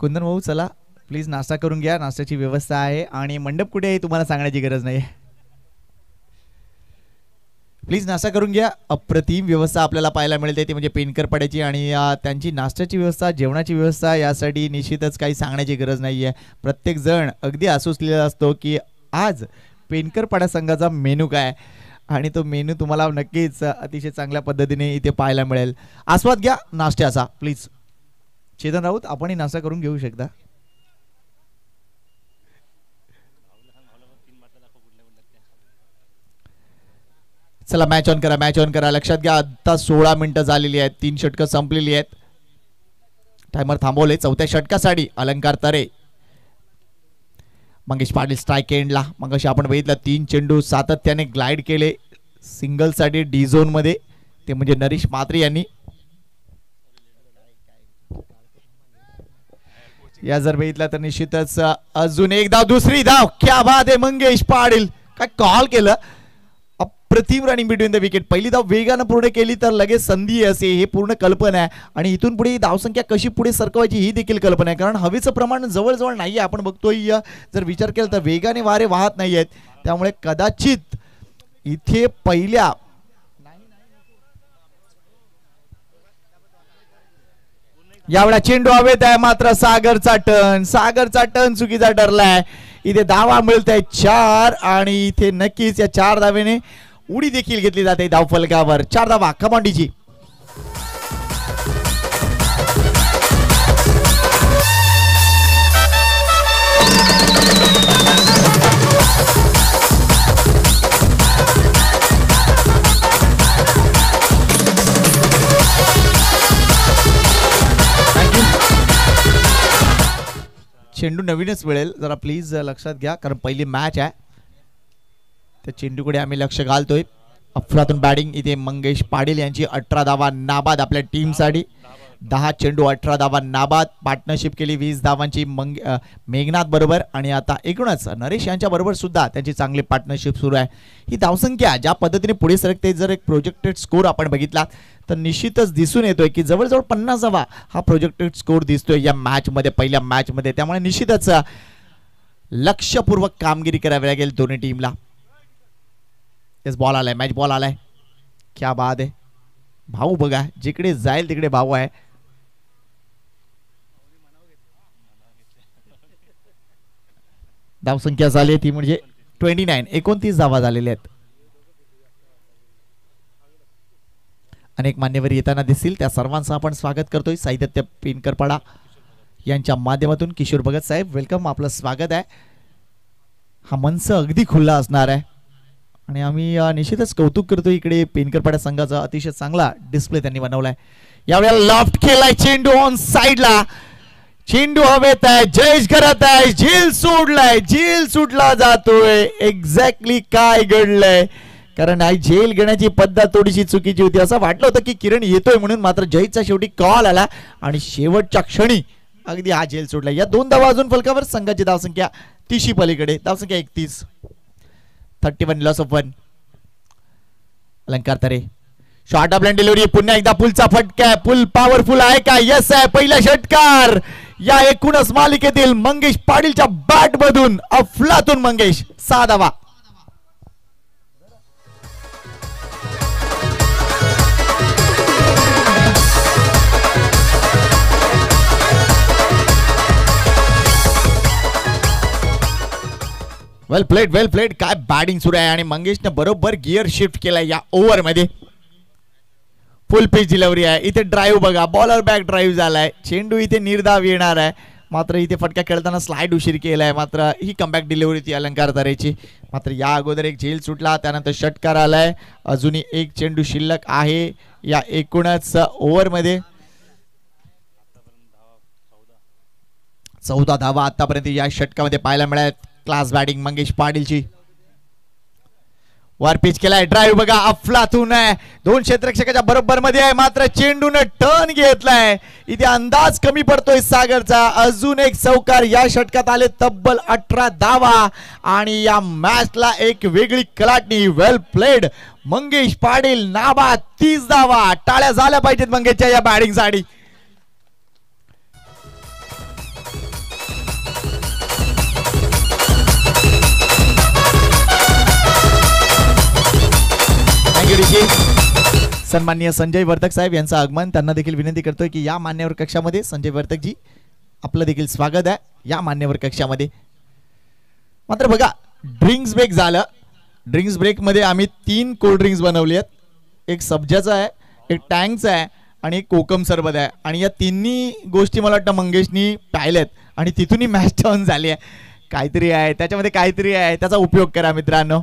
कुंदन भाऊ चला प्लीज नाश्ता करून घ्या, नाश्त्याची व्यवस्था आहे. आणि मंडप कुठे आहे तुम्हाला सांगण्याची गरज नाही, प्लीज नाश्ता करून घ्या. अप्रतिम व्यवस्था आपल्याला पाहायला मिळते ती म्हणजे पेनकर पाड्याची. आणि त्यांची नाश्त्याची व्यवस्था, जेवणाची व्यवस्था यासाठी निश्चितच काही सांगण्याची गरज नाही आहे. प्रत्येक जण अगदी आसुसलेला असतो की आज पेनकर पाडा संघाचा मेनू काय, आणि तो मेनू तुम्हाला नक्कीच अतिशय चांगल्या पद्धतीने इथे पाहायला मिळेल. आस्वाद घ्या नाश्त्याचा प्लीज. चेतन राऊत आपणही नाश्ता करून घेऊ शकता. चला मॅच ऑन करा, मॅच ऑन करा. लक्षात घ्या आता 16 मिनिटं झालेली आहेत, 3 षटकं संपलेली आहेत. टायमर थांबवले. 4थ्या षटकासाठी अलंकार तरे, मंगेश पाटील स्ट्राईक एंडला. मगाशी आपण बघितलं 3 चेंडू सातत्याने ग्लाइड केले सिंगलसाठी डी झोन मध्ये, ते म्हणजे नरेश म्हात्रे यांनी. या जर बघितलं तर निश्चितच अजून एक धाव, दुसरी धाव. क्या बात आहे मंगेश पाटील, काय कॉल केलं. अप्रतिम रनिंग बिटवीन द विकेट. पहिली धाव वेगानं पूर्ण केली तर लगेच संधी असे, हे पूर्ण कल्पना आहे. आणि इथून पुढे धावसंख्या कशी पुढे सरकवायची ही देखील कल्पना आहे. कारण हवेचं प्रमाण जवळजवळ नाही आहे. आपण बघतोय जर विचार केला तर वेगाने वारे वाहत नाही आहेत, त्यामुळे कदाचित इथे पहिल्या यावेळा चेंडू हवेत आहे. मात्र सागरचा टर्न चुकीचा ठरलाय. इथे धावा मिळत आहे 4 आणि इथे नक्कीच या 4 धावेने उडी देखील घेतली जाते धावफलकावर. 4 धावा कमांडीची. चेंडू नवीनच मिळेल, जरा प्लीज लक्षात घ्या, कारण पहिली मॅच आहे. त्या चेंडूकडे आम्ही लक्ष घालतोय. अफलातून बॅटिंग इथे मंगेश पाटील यांची. 18 धावा नाबाद आपल्या टीमसाठी. 10 चेंडू 18 धावा नाबाद. पार्टनरशिप केली 20 धावांची मेघनाथ बरोबर. आणि आता एकूणच नरेश यांच्या बरोबर सुद्धा त्यांची चांगली पार्टनरशिप सुरू आहे. ही धावसंख्या ज्या पद्धतीने पुढे सरकते, जर एक प्रोजेक्टेड स्कोर आपण बघितला तर निश्चितच दिसून येतोय की जवळजवळ 50 धावा हा प्रोजेक्टेड स्कोर दिसतोय या मॅच मध्ये, पहिल्या मॅच मध्ये. त्यामुळे निश्चितच लक्षपूर्वक कामगिरी करावी लागेल दोन्ही टीमला. बॉल आलाय, मॅच बॉल आलाय. क्या बात आहे. भाऊ बघा जिकडे जाईल तिकडे भाऊ आहे. धावसंख्या झाली ती म्हणजे 29 धावा झालेल्या आहेत. अनेक मान्यवर येताना दिसतील त्या सर्वांचं आपण स्वागत करतोय. साहित्य पिनकरपाडा यांच्या माध्यमातून किशोर भगत साहेब वेलकम, आपलं स्वागत आहे. हा मंच अगदी खुला असणार आहे आणि आम्ही निश्चितच कौतुक करतो इकडे पेनकरपाडा संघाचा अतिशय चांगला डिस्प्ले त्यांनी बनवलाय. यावेळेला लॉफ्ट केलाय चेंडू ऑन साइडला, चेंडू हवेत आहे, जयेश करत आहे, झील सोडलाय, झील सुटला जातोय. एक्झॅक्टली काय घडलंय, कारण आई झेल घेण्याची पद्धत थोडीशी चुकीची होती. असं वाटलं होतं की किरण येतोय म्हणून, मात्र जयचा शेवटी कॉल आला आणि शेवटच्या क्षणी अगदी हा झेल सोडला. या 2 धावा अजून फलकावर. संघाची धावसंख्या 30 पलीकडे, धावसंख्या 31. 31 लॉस ऑफ 1. अलंकार तरे शॉर्ट ऑफ लाईन डिलिव्हरी, पुन्हा एकदा पुलचा फटका, पुल पॉवरफुल आहे का? यस आहे. पहिला षटकार या एकूणच मालिकेतील मंगेश पाटीलच्या बॅट मधून अफलातून मंगेश. 6 धावा. वेल प्लेड, वेल प्लेड. काय बॅटिंग सुरू आहे आणि मंगेशने बरोबर गिअर शिफ्ट केलाय या ओव्हर मध्ये. फुल पिच डिलिव्हरी आहे. इथे ड्राईव्ह बघा, बॉलर बॅक ड्राईव्ह झालाय. चेंडू इथे निर्धाव येणार आहे, मात्र इथे फटका खेळताना स्लाइड उशीर केलाय. मात्र ही कमबॅक डिलिव्हरी ती अलंकार तरेची. मात्र या अगोदर एक झेल सुटला, त्यानंतर षटकार आलाय. अजूनही एक चेंडू शिल्लक आहे या एकूणच ओव्हर मध्ये. 14 धावा आतापर्यंत या षटकामध्ये पाहायला मिळाल्या. क्लास बॅटिंग मंगेश पाटीलची. वर पिच केलाय, ड्राईव्ह बघा, अफलातून आहे, 2 क्षेत्ररक्षकाच्या बरोबर मध्ये आहे. मात्र चेंडूने टर्न घेतलाय, इथे अंदाज कमी पडतोय सागरचा. अजून एक चौकार या षटकात आले. तब्बल 18 धावा आणि या मॅचला एक वेगळी कलाटणी. वेल प्लेड मंगेश पाटील. नाबाद 30 धावा. टाळ्या झाल्या पाहिजेत मंगेशच्या या बॅटिंग साठी. सन्माननीय संजय वर्तक साहेब यांचं आगमन, त्यांना देखील विनंती करतोय की या मान्यवर कक्षामध्ये. संजय वर्तक जी, आपलं देखील स्वागत आहे या मान्यवर कक्षामध्ये. मात्र बघा ड्रिंक्स ब्रेक झालं. ड्रिंक्स ब्रेक मध्ये आम्ही 3 कोल्ड ड्रिंक्स बनवली आहेत. एक सब्जाचा आहे, एक टँकचा आहे आणि एक कोकम सरबत आहे. आणि या तिन्ही गोष्टी मला वाटतं मंगेशनी पाहिल्यात आणि तिथूनही मॅच टर्न झाली आहे. काहीतरी आहे त्याच्यामध्ये, काहीतरी आहे, त्याचा उपयोग करा मित्रांनो.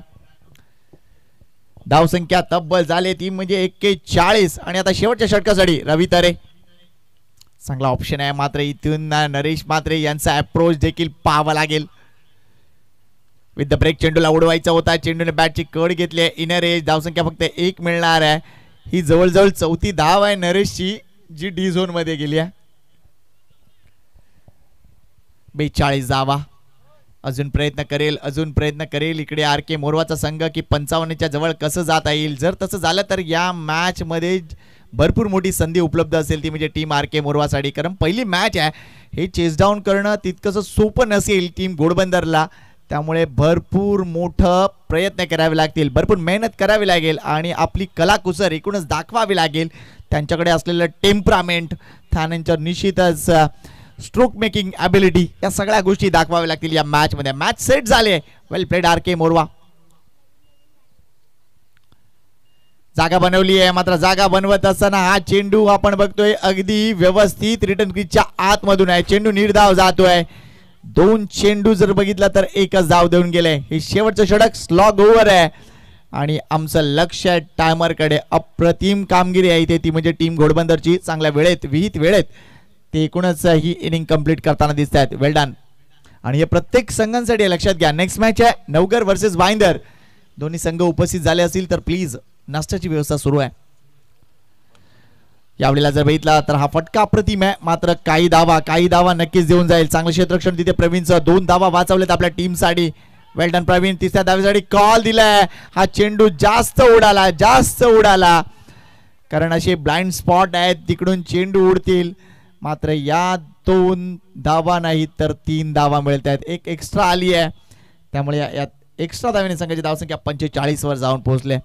धावसंख्या तब्बल झाले ती म्हणजे 41. आणि आता शेवटच्या षटकासाठी रवी तारे चांगला ऑप्शन आहे. मात्र इथून नरेश म्हात्रे यांचा अप्रोच देखील पाहावा लागेल. विथ द ब्रेक चेंडूला उडवायचा होता, चेंडूने बॅटची कड घेतली आहे. Inner age. धावसंख्या फक्त 1 मिळणार आहे. ही जवळजवळ 4थी धाव आहे नरेशची, जी डी झोन मध्ये गेली आहे. 42 धावा. अजून प्रयत्न करेल, अजून प्रयत्न करेल इकडे आर के मोरवाचा संघ की 55च्या जवळ कसं जाता येईल. जर तसं झालं तर या मॅच मध्ये भरपूर मोठी संधी उपलब्ध असेल ती म्हणजे टीम आर के मोरवासाठी. कारण पहिली मॅच आहे, हे चेस डाऊन करणं तितकंसं सोपं नसेल टीम घोडबंदरला. त्यामुळे भरपूर मोठं प्रयत्न करावे लागतील, भरपूर मेहनत करावी लागेल आणि आपली कलाकुसर एकूणच दाखवावी लागेल. त्यांच्याकडे असलेलं टेम्परामेंट, त्यानंतर निश्चितच स्ट्रोक मेकिंग ॲबिलिटी, या सगळ्या गोष्टी दाखवाव्या लागतील या मॅच मध्ये. मॅच सेट झाले. वेल प्लेड आर के मोरवा. जागा बनवली आहे, मात्र जागा बनवत असताना हा चेंडू आपण बघतोय अगदी व्यवस्थित रिटर्न क्रीजच्या आतमधून आहे. चेंडू निर्धाव जातोय. 2 चेंडू जर बघितला तर एकच धाव देऊन गेले. हे शेवटचं षटक स्लॉग ओव्हर आहे आणि आमचं लक्ष टायमर कडे. अप्रतिम कामगिरी आहे इथे ती म्हणजे टीम घोडबंदरची. चांगल्या वेळेत, विहित वेळेत ते एकूणच ही इनिंग कंप्लीट करताना दिसत आहेत. वेल डन. आणि हे प्रत्येक संघांसाठी लक्षात घ्या. नेक्स्ट मॅच आहे नवगर वर्सेस भाईंदर. दोन्ही संघ उपस्थित झाले असतील तर प्लीज नाश्त्याची व्यवस्था सुरू आहे. यावेळेला जर बघितला तर हा फटका अप्रतिम आहे, मात्र काही धावा नक्कीच देऊन जाईल. चांगलं क्षेत्ररक्षण तिथे प्रवीणचं. 2 धावा वाचवलेत आपल्या टीमसाठी. वेल डन प्रवीण. 3ऱ्या धावेसाठी कॉल दिलाय. हा चेंडू जास्त उडाला कारण असे ब्लाइंड स्पॉट आहेत, तिकडून चेंडू उडतील. मात्र या 2 धावा नाही तर 3 धावा मिळत आहेत. एक एक्स्ट्रा आली आहे, त्यामुळे या एक्स्ट्रा धावेने संघाची धावसंख्या 45 वर जाऊन पोहोचले.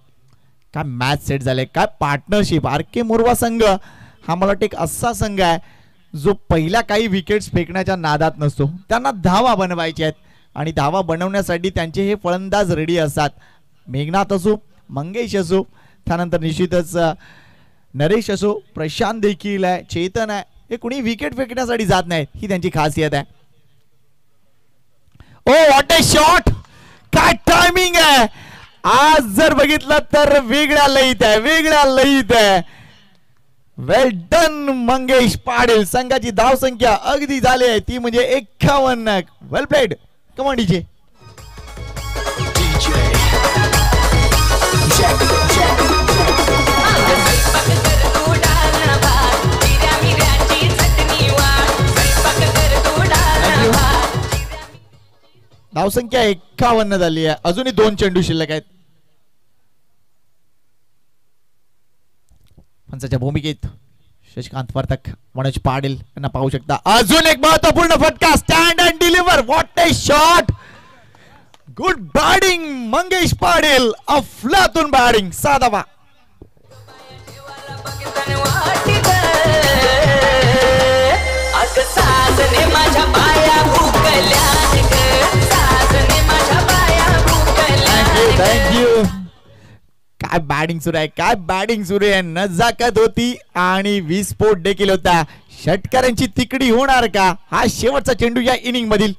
काय मॅच सेट झाले, काय पार्टनरशिप. आर के मोरवा संघ हा मला वाटतं एक असा संघ आहे जो पहिल्या काही विकेट्स फेकण्याच्या नादात नसतो. त्यांना धावा बनवायच्या आहेत आणि धावा बनवण्यासाठी त्यांचे हे फलंदाज रेडी असतात. मेघनाथ असो, मंगेश असो, त्यानंतर निश्चितच नरेश असो, प्रशांत देखील आहे, चेतन आहे, हे कुणी विकेट फेकण्यासाठी जात नाहीत, ही त्यांची खासियत आहे. ओ व्हॉट अ शॉट, काय टायमिंग आहे. आज जर बघितलं तर वेगळ्या लयीत आहे, वेगळ्या लयीत आहे. वेल डन मंगेश पाटील. संघाची धावसंख्या अगदी झाली आहे ती म्हणजे 51. वेल प्लेड. Come on DJ. धावसंख्या 51 झाली आहे. अजूनही 2 चेंडू शिल्लक आहेत. पंचाच्या भूमिकेत शशिकांत वर्तक, मनोज पाटील यांना पाहू शकता. अजून एक महत्वपूर्ण फटका, stand and deliver. What a shot, good batting Mangesh Patil, अफलातून बॅटिंग. 6 धावा. थँक्यू. काय बॅटिंग सुरू आहे, काय बॅटिंग सुरू आहे. नजाकत होती आणि विस्फोट देखील होता. षटकारांची तिकडी होणार का, हा शेवटचा चेंडू या इनिंग मधील.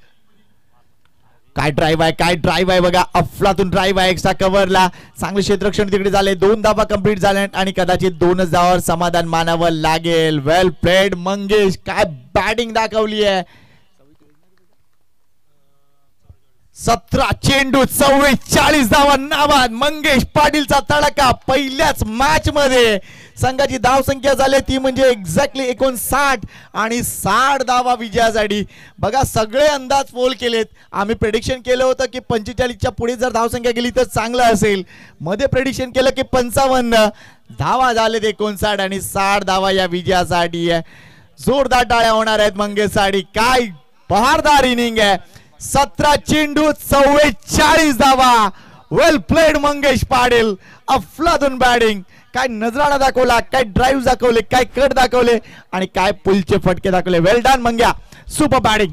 काय ड्राईव्ह आहे, काय ड्राईव्ह आहे बघा. अफलातून ड्राईव्ह आहे. एक्स्ट्रा कव्हरला चांगले क्षेत्ररक्षण तिकडे झाले. 2 धावा कंप्लीट झाल्या आणि कदाचित 2च धावावर समाधान मानावं लागेल. वेल प्लेड मंगेश, काय बॅटिंग दाखवली आहे. 17 चेंडू 44 धावा नाबाद. मंगेश पाटीलचा तडका पहिल्याच मॅच मध्ये. संघाची धावसंख्या झाली ती म्हणजे एक्झॅक्टली 59 आणि 60 धावा विजयासाठी. बघा सगळे अंदाज फोल केलेत. आम्ही प्रेडिक्शन केलं होतं की 45च्या पुढे जर धावसंख्या गेली तर चांगलं असेल. मध्ये प्रेडिक्शन केलं की 55 धावा झालेत. 59 आणि 60 धावा या विजयासाठी. जोरदार टाळ्या होणार आहेत मंगेशसाठी. काय बहारदार इनिंग आहे. 17 चेंडू 44 धावा. वेल प्लेड मंगेश पाटील, अफलातून बॅटिंग. काय नजराणा दाखवला, काय ड्राईव्ह दाखवले, काय कट दाखवले आणि काय पुलचे फटके दाखवले. वेल डन मंग्या, सुपर बॅटिंग.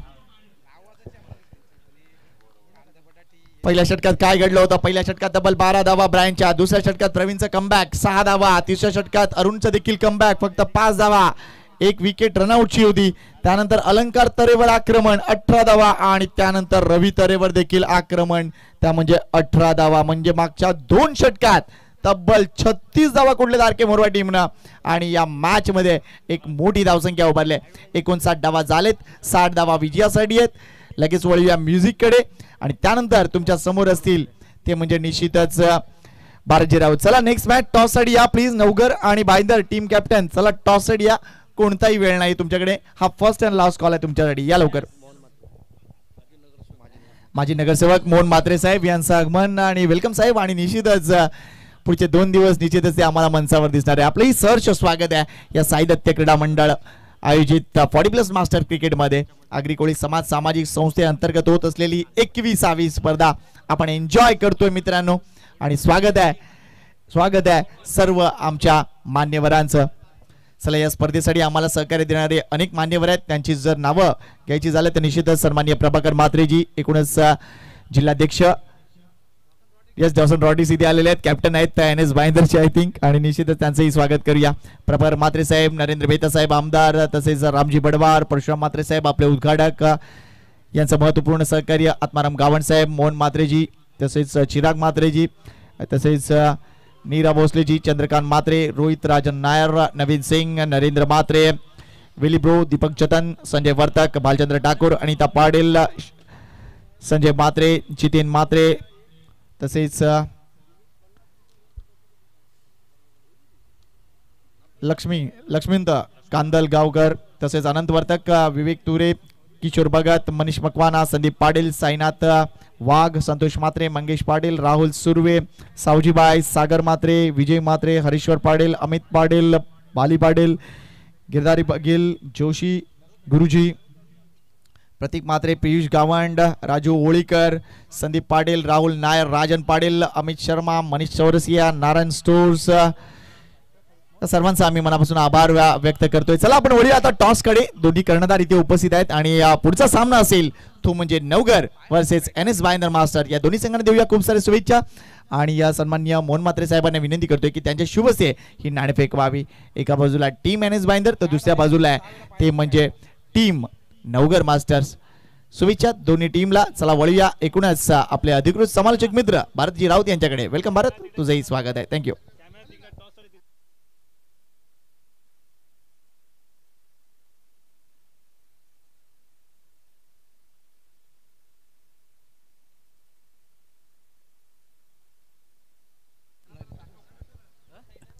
पहिल्या षटकात काय घडलं होतं. पहिल्या षटकात तब्बल 12 धावा ब्रायनच्या. दुसऱ्या षटकात प्रवीणचं कमबॅक 6 धावा. तिसऱ्या षटकात अरुणचं देखील कमबॅक फक्त 5 धावा. 1 विकेट रनआउटची होती. त्यानंतर अलंकार तरेवर आक्रमण 18 धावा आणि त्यानंतर रवी तरेवर देखील आक्रमण, त्या म्हणजे 18 धावा. म्हणजे मागच्या 2 षटकात तब्बल 36 धावा कुठले आर के मोरवा टीमनं आणि या मॅच मध्ये एक मोठी धावसंख्या उभारली. 59 धावा झालेत. 60 धावा विजयासाठी आहेत. लगेच वळूया म्युझिक कडे आणि त्यानंतर तुमच्या समोर असतील ते म्हणजे निश्चितच बारजी राऊत. चला नेक्स्ट मॅच टॉस साठी या प्लीज. नवगर आणि बायंदर टीम कॅप्टन, चला टॉस साठी या. कोणताही वेळ नाही तुमच्याकडे. हा फर्स्ट अँड लास्ट कॉल आहे तुमच्यासाठी. या लवकर. माजी नगरसेवक मोहन म्हात्रे साहेब यांचं आगमन आणि वेलकम साहेब. आणि निश्चितच पुढचे 2 दिवस निश्चितच ते आम्हाला मंचावर दिसणार आहे. आपलंही सहर्ष स्वागत आहे या साई दत्त क्रीडा मंडळ आयोजित 40+ मास्टर क्रिकेटमध्ये. आगरी कोळी समाज सामाजिक संस्थेअंतर्गत होत असलेली 21वी स्पर्धा आपण एन्जॉय करतोय मित्रांनो. आणि स्वागत आहे सर्व आमच्या मान्यवरांचं. चला या स्पर्धेसाठी आम्हाला सहकार्य देणारे अनेक मान्यवर आहेत. त्यांची जर नावं घ्यायची झालं तर निश्चितच सन्माननीय प्रभाकर म्हात्रेजी, एकूणच जिल्हाध्यक्ष यस जॉन्सन रॉड्रीज इथे आलेले आहेत. कॅप्टन आहेत NS बायंदरचे आय थिंक. आणि निश्चितच त्यांचंही स्वागत करूया. प्रभाकर म्हात्रे साहेब, नरेंद्र मेहता साहेब आमदार, तसेच रामजी बडवार, परशुराम म्हात्रे साहेब आपले उद्घाटक, यांचं महत्वपूर्ण सहकार्य आत्माराम गावण साहेब, मोहन म्हात्रेजी, तसेच चिराग म्हात्रेजी, तसेच नीरा भोसलेजी, चंद्रकांत म्हात्रे, रोहित राजन नायर, नवीन सिंग, नरेंद्र म्हात्रे, विली ब्रो, दीपक चतन, संजय वर्तक, भालचंद्र ठाकूर, अनिता पाटील, संजय म्हात्रे, जितेन म्हात्रे, तसेच लक्ष्मींत कांदल गावकर, तसेच अनंत वर्तक, विवेक तुरे, किशोर भगत, मनीष मकवाना, संदीप पाटील, साईनाथ वाघ, संतोष म्हात्रे, मंगेश पाटील, राहुल सुर्वे, सावजीबाई, सागर म्हात्रे, विजय म्हात्रे, हरीश्वर पाटील, अमित पाटील, बाली पाटील, गिरधारी गिल, जोशी गुरुजी, प्रतीक म्हात्रे, पियुष गावंड, राजू ओळीकर, संदीप पाटील, राहुल नायर, राजन पाटील, अमित शर्मा, मनीष चौरसिया, नारायण स्टोर्स, सर्वांचा आम्ही मनापासून आभार व्यक्त करतोय. चला आपण वळूया आता टॉस कडे. दोन्ही कर्णधार इथे उपस्थित आहेत आणि पुढचा सामना असेल तो म्हणजे Navghar versus NS Bhayandar master. या दोन्ही संघांना देऊया खूप सारे शुभेच्छा आणि या सन्माननीय मोहन म्हात्रे साहेबांना विनंती करतोय की त्यांच्या शुभ हस्ते ही नाणेफेक व्हावी. एका बाजूला टीम NS भाईंदर तर दुसऱ्या बाजूला आहे ते म्हणजे टीम नवघर मास्टर्स. शुभेच्छा दोन्ही टीमला. चला वळूया एकूणच आपले अधिकृत समालोचक मित्र भारतजी राऊत यांच्याकडे. वेलकम भारत, तुझंही स्वागत आहे. थँक्यू.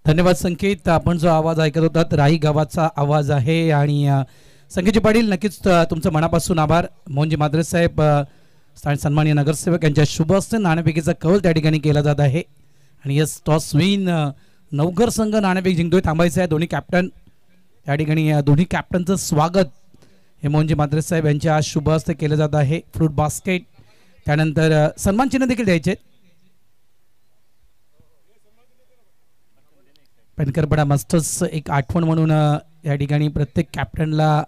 धन्यवाद संकेत. आपण जो आवाज ऐकत होतात राही गावाचा आवाज आहे आणि संकेतजी पाटील नक्कीच तुमचं मनापासून आभार. मोहनजी म्हात्रे साहेब सन्माननीय नगरसेवक यांच्या शुभ हस्ते नाणेफेकीचा कौल त्या ठिकाणी केला जात आहे आणि यस टॉस विन नवघर संघ नाणेफेक जिंकतोय. थांबायचं आहे दोन्ही कॅप्टन त्या ठिकाणी. दोन्ही कॅप्टनचं स्वागत हे मोहनजी म्हात्रे साहेब यांच्या शुभ हस्ते केलं जात आहे. फ्रूट बास्केट त्यानंतर सन्मान चिन्ह देखील द्यायचे. पेनकरपडा मास्टर्स एक आठवण म्हणून या ठिकाणी प्रत्येक कॅप्टनला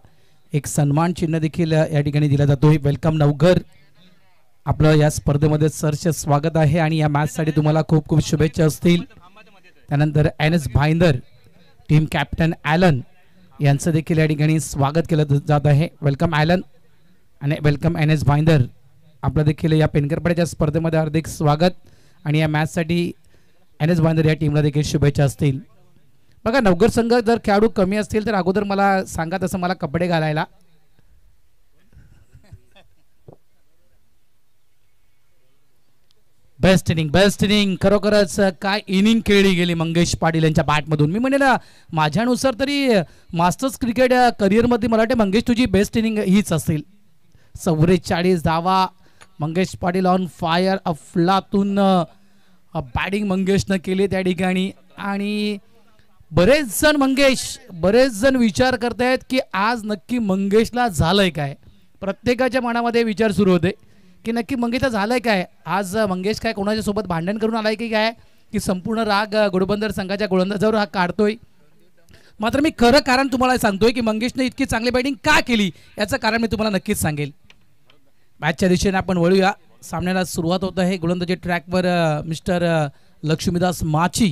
एक सन्मान चिन्ह देखील या ठिकाणी दिला जातो. वेलकम नवघर, आपलं या स्पर्धेमध्ये सरचे स्वागत आहे आणि या मॅचसाठी तुम्हाला खूप खूप शुभेच्छा असतील. त्यानंतर NS Bhayandar team captain Alan यांचं देखील या ठिकाणी स्वागत केलं जात आहे. वेलकम ॲलन आणि वेलकम NS भाईंदर, आपलं देखील या पेनकरपड्याच्या स्पर्धेमध्ये हार्दिक स्वागत आणि या मॅचसाठी NS भाईंदर या टीमला देखील शुभेच्छा असतील. बघा नवघर संघ जर खेळाडू कमी असतील तर अगोदर मला सांगा, तसं मला कपडे घालायला. बेस्ट इनिंग खरोखरच काय इनिंग खेळली गेली मंगेश पाटील यांच्या बॅटमधून. मी म्हणेल माझ्यानुसार तरी मास्टर्स क्रिकेट करिअरमध्ये मला वाटते मंगेश तुझी बेस्ट इनिंग हीच असेल. 44 धावा मंगेश पाटील ऑन फायर. अफलातून बॅटिंग मंगेशनं केली त्या ठिकाणी आणि बरेच जण विचार करतायत की आज नक्की मंगेशला झालंय काय. प्रत्येकाच्या मनामध्ये विचार सुरू होते की नक्की मंगेशला झालंय काय. आज मंगेश काय कोणाच्या सोबत भांडण करून आलाय की काय, की संपूर्ण राग घोडबंदर संघाच्या गोलंदाजावर हा काढतोय. मात्र मी खरं कारण तुम्हाला सांगतोय की मंगेशने इतकी चांगली बॅटिंग का केली याचं कारण मी तुम्हाला नक्कीच सांगेल. मॅचच्या दिशेने आपण वळूया. सामन्याला सुरुवात होत आहे. गोलंदाजी ट्रॅकवर मिस्टर लक्ष्मीदास माची,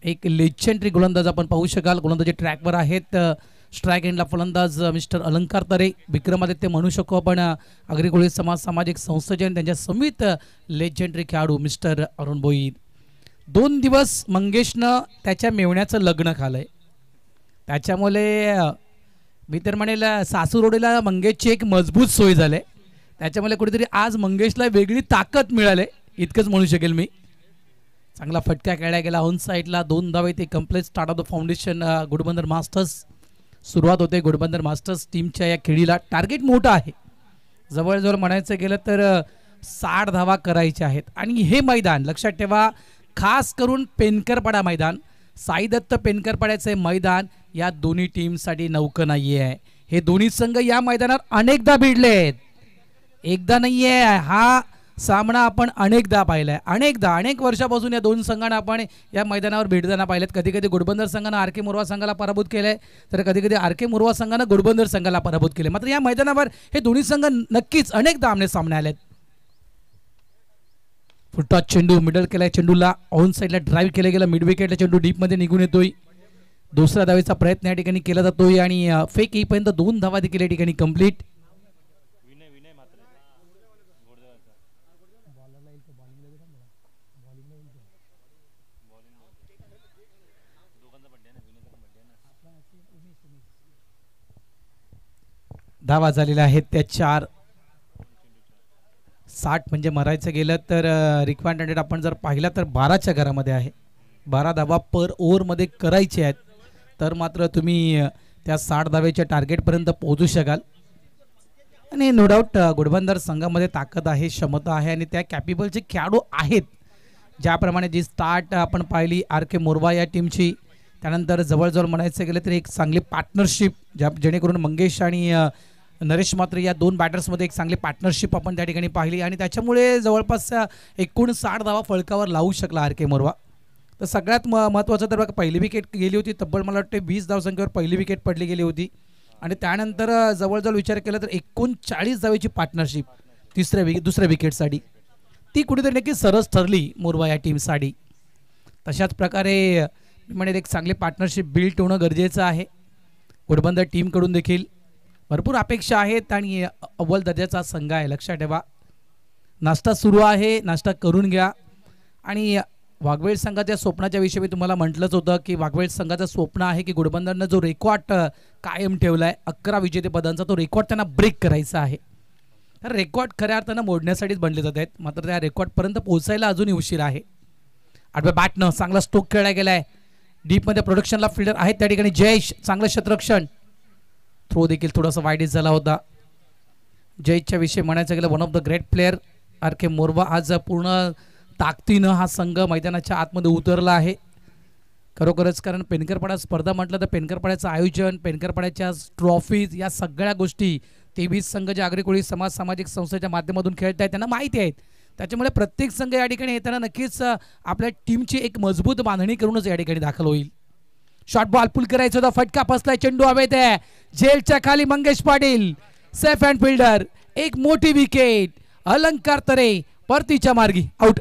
एक लेजेंडरी गोलंदाज आपण पाहू शकाल. गोलंदाजी ट्रॅकवर आहेत. स्ट्राईक एंडला फलंदाज मिस्टर अलंकार तरे, विक्रमादित्य म्हणू शकू आपण, अग्रिकोळी सामाजिक संस्थाचे त्यांच्या समित लेजेंडरी खेळाडू मिस्टर अरुण भोईर. 2 दिवस मंगेशनं त्याच्या मेवण्याचं लग्न खालंय. त्याच्यामुळे मी तर म्हणेल सासूरोडीला मंगेशची एक मजबूत सोय झाली. त्याच्यामुळे कुठेतरी आज मंगेशला वेगळी ताकद मिळाली इतकंच म्हणू शकेल मी. चांगला फटका खेळला गेला ऑन साईडला. 2 धावे ते complete start of the foundation Ghodbunder masters. सुरुवात होते घोडबंदर मास्टर्स टीमच्या या खेळीला. टार्गेट मोठं आहे, जवळजवळ म्हणायचं गेलं तर 60 धावा करायच्या आहेत. आणि हे मैदान लक्षात ठेवा, खास करून पेनकरपाडा मैदान, साई दत्त पेनकरपाड्याचे मैदान या दोन्ही टीमसाठी नौकं नाही आहे. हे दोन्ही संघ या मैदानावर अनेकदा भिडले आहेत, एकदा नाही आहे. हा सामना आपण अनेकदा पाहिलाय, अनेक वर्षापासून या दोन संघांना आपण या मैदानावर भेटताना पाहिलेत. कधी कधी घोडबंदर संघानं RK मोरवा संघाला पराभूत केलंय, तर कधी कधी RK मोरवा संघानं घोडबंदर संघाला पराभूत केले. मात्र या मैदानावर हे दोन्ही संघ नक्कीच अनेकदा आमने सामने आलेत. फुटटॉच चेंडू मिडल केलाय, चेंडूला ऑन साईडला ड्राईव्ह केलं गेलं, मिड विकेटला चेंडू डीपमध्ये निघून येतोय. दुसऱ्या धावेचा प्रयत्न या ठिकाणी केला जातोय आणि फेक येईपर्यंत 2 धावा देखील या ठिकाणी कंप्लीट. धावा झालेल्या आहेत त्या 4. 60 म्हणजे मारायचं गेलं तर रिक्वायरमेंट आपण जर पाहिला तर 12च्या घरामध्ये आहे. 12 धावा पर ओव्हरमध्ये करायचे आहेत, तर मात्र तुम्ही त्या 60 धावेच्या टार्गेटपर्यंत पोहोचू शकाल. आणि नो डाऊट घोडबंदर संघामध्ये ताकद आहे, क्षमता आहे आणि त्या कॅपेबलचे खेळाडू आहेत. ज्याप्रमाणे जी स्टार्ट आपण पाहिली RK मोरवा या टीमची, त्यानंतर जवळजवळ म्हणायचं गेलं तर एक चांगली पार्टनरशिप जेणेकरून मंगेश आणि नरेश म्हात्रे या दोन बॅटर्समध्ये एक चांगली पार्टनरशिप आपण त्या ठिकाणी पाहिली आणि त्याच्यामुळे जवळपास 59 धावा फलकावर लावू शकला आर के मोरवा. तर सगळ्यात महत्त्वाचं तर बघा पहिली विकेट गेली होती, तब्बल मला वाटते 20 धावसंख्येवर पहिली विकेट पडली गेली होती आणि त्यानंतर जवळजवळ विचार केला तर 39 धावेची पार्टनरशिप दुसऱ्या विकेटसाठी ती कुठेतरी नक्की सरस ठरली मोरवा या टीमसाठी. तशाच प्रकारे मी म्हणेल एक चांगली पार्टनरशिप बिल्ड होणं गरजेचं आहे. घोडबंदर टीमकडून देखील भरपूर अपेक्षा आहेत आणि अव्वल दर्जाचा संघ आहे, लक्षात ठेवा. नाश्ता सुरू आहे, नाश्ता करून घ्या. आणि वाघवेळ संघाच्या स्वप्नाच्या विषयी मी तुम्हाला म्हटलंच होतं की वाघवेळ संघाचं स्वप्न आहे की घोडबंदरनं जो रेकॉर्ड कायम ठेवला आहे 11 विजेतेपदांचा, तो रेकॉर्ड त्यांना ब्रेक करायचा आहे. तर रेकॉर्ड खऱ्या अर्थानं मोडण्यासाठीच बनले जात आहेत, मात्र त्या रेकॉर्डपर्यंत पोहोचायला अजूनही उशीर आहे. आठव्या बॅटनं चांगला स्ट्रोक खेळला गेला आहे. डीपमध्ये प्रोडक्शनला फिल्डर आहेत त्या ठिकाणी जयेश, चांगलं क्षेत्ररक्षण. थ्रो देखील थोडासा वाईडीच झाला होता. जयेशच्या विषयी म्हणायचं गेलं one of the great player R K Morwa आज पूर्ण ताकदीनं हा संघ मैदानाच्या आतमध्ये उतरला आहे खरोखरच. कारण पेनकरपाडा स्पर्धा म्हटलं तर पेनकरपाड्याचं आयोजन, पेनकरपाड्याच्या ट्रॉफीज या सगळ्या गोष्टी 23 संघ जे आगरी सामाजिक संस्थेच्या माध्यमातून खेळत आहेत त्यांना माहिती आहेत. त्याच्यामुळे प्रत्येक संघ या ठिकाणी येताना नक्कीच आपल्या टीमची एक मजबूत बांधणी करूनच या ठिकाणी दाखल होईल. शॉर्ट बॉल पुल करायचा होता, फटका फसलाय, चेंडू हवेत आहे, झेलच्या खाली Mangesh Patil safe hand fielder. एक मोठी विकेट, अलंकार तरे परतीच्या मार्गी आउट.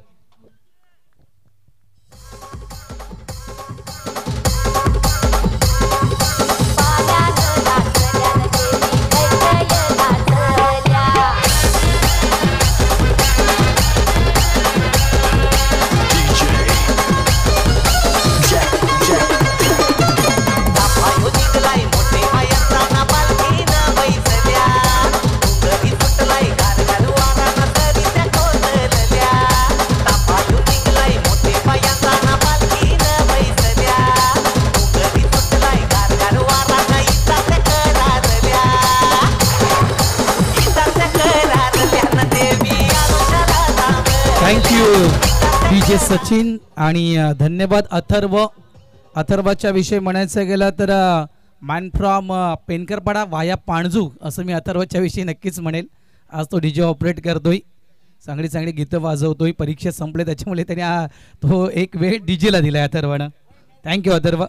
थँक्यू DJ सचिन आणि धन्यवाद अथर्वाच्या विषयी म्हणायचं गेलं तर मॅन फ्रॉम पेनकरपाडा वाया पाणजू असं मी अथर्वाच्या विषयी नक्कीच म्हणेल. आज तो DJ ऑपरेट करतोय, चांगली गीतं वाजवतोय. परीक्षा संपले त्याच्यामुळे त्याने तो एक वेळ DJला दिला अथर्वानं. थँक्यू अथर्व.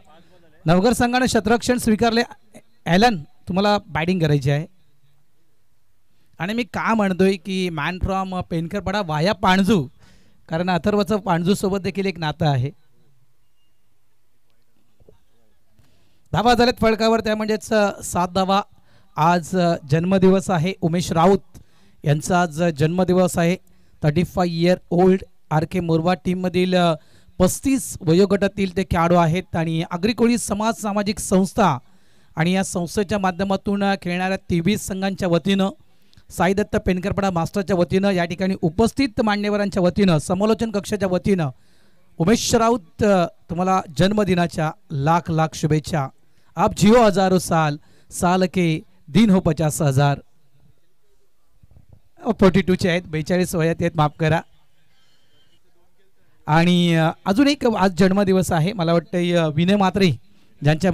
नवघर संघानं क्षेत्ररक्षण स्वीकारले. ॲलन तुम्हाला बॅटिंग करायची आहे आणि मी का म्हणतोय की मॅन फ्रॉम पेनकरपाडा वाया पाणजू, कारण अथर्वचं पाणजू सोबत देखील एक नातं आहे. धावा झालेत फलकावर, त्या म्हणजेच 7 धावा. आज जन्मदिवस आहे उमेश राऊत यांचा, आज जन्मदिवस आहे. 35 year old R K Morwa टीममधील 35 वयोगटातील ते खेळाडू आहेत आणि आगरी कोळी समाज सामाजिक संस्था आणि या संस्थेच्या माध्यमातून खेळणाऱ्या 23 संघांच्या वतीनं, साई दत्त पेनकरपाडा मास्टरच्या वतीनं, या ठिकाणी उपस्थित मान्यवरांच्या वतीनं, समालोचन कक्षाच्या वतीनं उमेश राऊत तुम्हाला जन्मदिनाच्या लाख शुभेच्छा. आप जिओ हजारो साल के दिन हो 50,000. 42चे आहेत, 42 वयात आहेत, माफ करा. आणि अजून एक आज जन्मदिवस आहे, मला वाटतं विनय म्हात्रे ज्यांच्या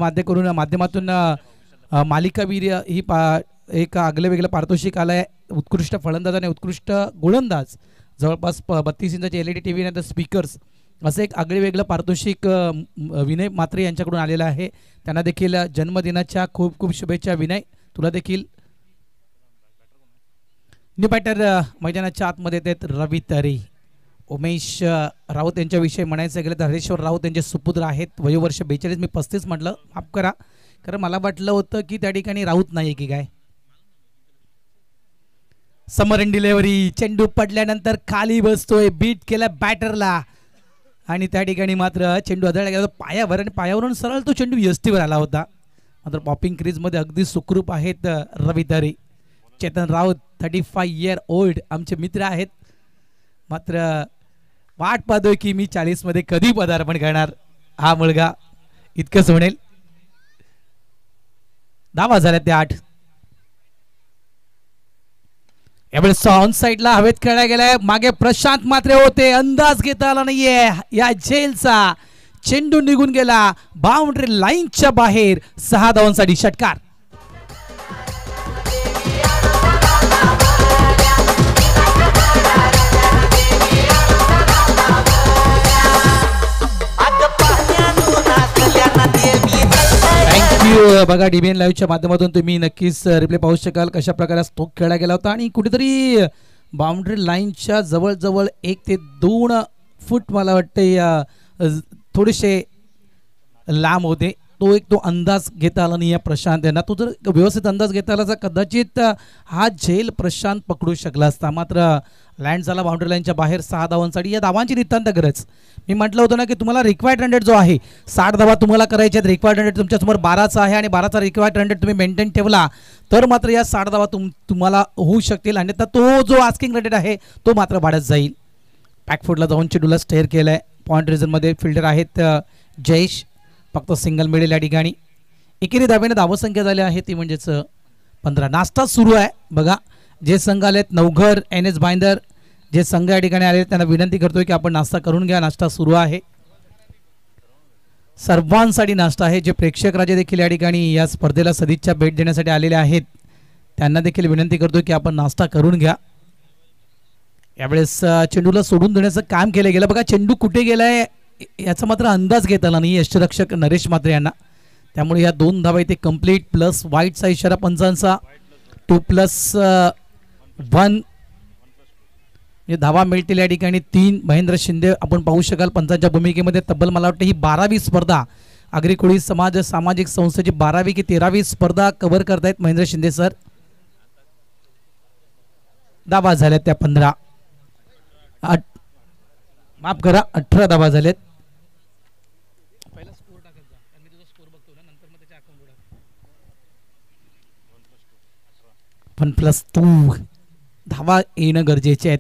माध्यमातून मालिकावीर ही एक आगले वेगळं पारितोषिक आलं आहे. उत्कृष्ट फलंदाज आणि उत्कृष्ट गोलंदाज, जवळपास 32 इंचाचे LED TV आणि स्पीकर्स असं एक आगळे वेगळं पारितोषिक विनय म्हात्रे यांच्याकडून आलेलं आहे. त्यांना देखील जन्मदिनाच्या खूप शुभेच्छा. विनय तुला देखील. न्यू बॅटर मैदानाच्या आतमध्ये येतात रवी तरे. उमेश राऊत यांच्याविषयी म्हणायचं गेलं तर हरेश्वर राऊत यांचे सुपुत्र आहेत. वयोवर्ष 42, मी 35 म्हटलं, माफ करा, कारण मला वाटलं होतं की त्या ठिकाणी राऊत नाही की काय. समरन डिलेव्हरी, चेंडू पडल्यानंतर खाली बसतोय, बीट केला बॅटरला आणि त्या ठिकाणी मात्र चेंडू आदळला गेला पायावर आणि पायावरून सरळ तो चेंडू यष्टीवर आला होता. मात्र पॉपिंग क्रीजमध्ये अगदी सुखरूप आहेत रवी तरे. चेतन राऊत 35 इयर ओल्ड आमचे मित्र आहेत, मात्र वाट पाहतोय की मी 40 मध्ये कधी पदार्पण करणार हा मुलगा, इतकंच म्हणेल. धावा झाल्या त्या 8. यावेळेस ऑन साइडला हवेत खेळला गेलाय, मागे प्रशांत मात्रे होते, अंदाज घेता आला नाहीये या झेलचा. चेंडू निघून गेला बाउंड्री लाईनच्या बाहेर. 6 धावांसाठी षटकार. थँक्यू. बघा डीबीएन लाईव्हच्या माध्यमातून तुम्ही नक्कीच रिप्ले पाहू शकाल कशा प्रकारे स्ट्रोक खेळला गेला होता आणि कुठेतरी बाउंड्री लाईनच्या जवळजवळ 1 ते 2 फूट मला वाटते थोडेसे लांब होते. तो अंदाज घेता आला नाही या प्रशांत यांना. तो जर व्यवस्थित अंदाज घेता आला तर कदाचित हा झेल प्रशांत पकडू शकला असता. मात्र लँड झाला बाउंड्री लाईनच्या बाहेर 6 धावांसाठी. या धावांची नितांत गरज. मी म्हटलं होतं ना की तुम्हाला रिक्वायर्ड रन रेट जो आहे 60 धावा तुम्हाला करायचे आहेत. रिक्वायर्ड रन रेट तुमच्यासमोर 12चा आहे आणि 12चा रिक्वायर्ड रन रेट तुम्ही मेंटेन ठेवला तर मात्र या 60 धावा तुम्हाला होऊ शकतील. आणि तो जो आस्किंग रन रेट आहे तो मात्र वाढत जाईल. बॅकफुटला जाऊन चेंडूला स्टेअर केलं आहे. पॉईंट रिझनमध्ये फिल्डर आहेत जयेश. फक्त सिंगल मिळेल या ठिकाणी. एकेरी धावेने धावसंख्या झाली आहे ती म्हणजेच 15. नाश्ता सुरू आहे. बघा जे संघ आलेत नवघर NS भाईंदर जे संघ या ठिकाणी आले त्यांना विनंती करतोय की आपण नाश्ता करून घ्या. नाश्ता सुरू आहे. सर्वांसाठी नाश्ता आहे. जे प्रेक्षक राजे देखील या ठिकाणी या स्पर्धेला सदिच्छा भेट देण्यासाठी आलेले आहेत त्यांना देखील विनंती करतोय की आपण नाश्ता करून घ्या. यावेळेस चेंडूला सोडून देण्याचं काम केलं गेलं. बघा चेंडू कुठे गेलाय याचा मात्र अंदाज घेता आला नाही यष्टीरक्षक नरेश म्हात्रे यांना. त्यामुळे या 2 धावा इथे कंप्लीट प्लस वाईटचा इशारा पंचांचा 2+1 हे धावा मिळतील या ठिकाणी 3. महेंद्र शिंदे आपण पाहू शकाल पंचांच्या भूमिकेमध्ये. तब्बल मला वाटतं ही 12वी स्पर्धा आगरी कोळी समाज सामाजिक संस्थेची 12वी की 13वी स्पर्धा कव्हर करतायत महेंद्र शिंदे सर. धावा झाल्यात त्या 15 माफ करा 18 धावा झाल्यात. +2 धावा येणं गरजेचे आहेत.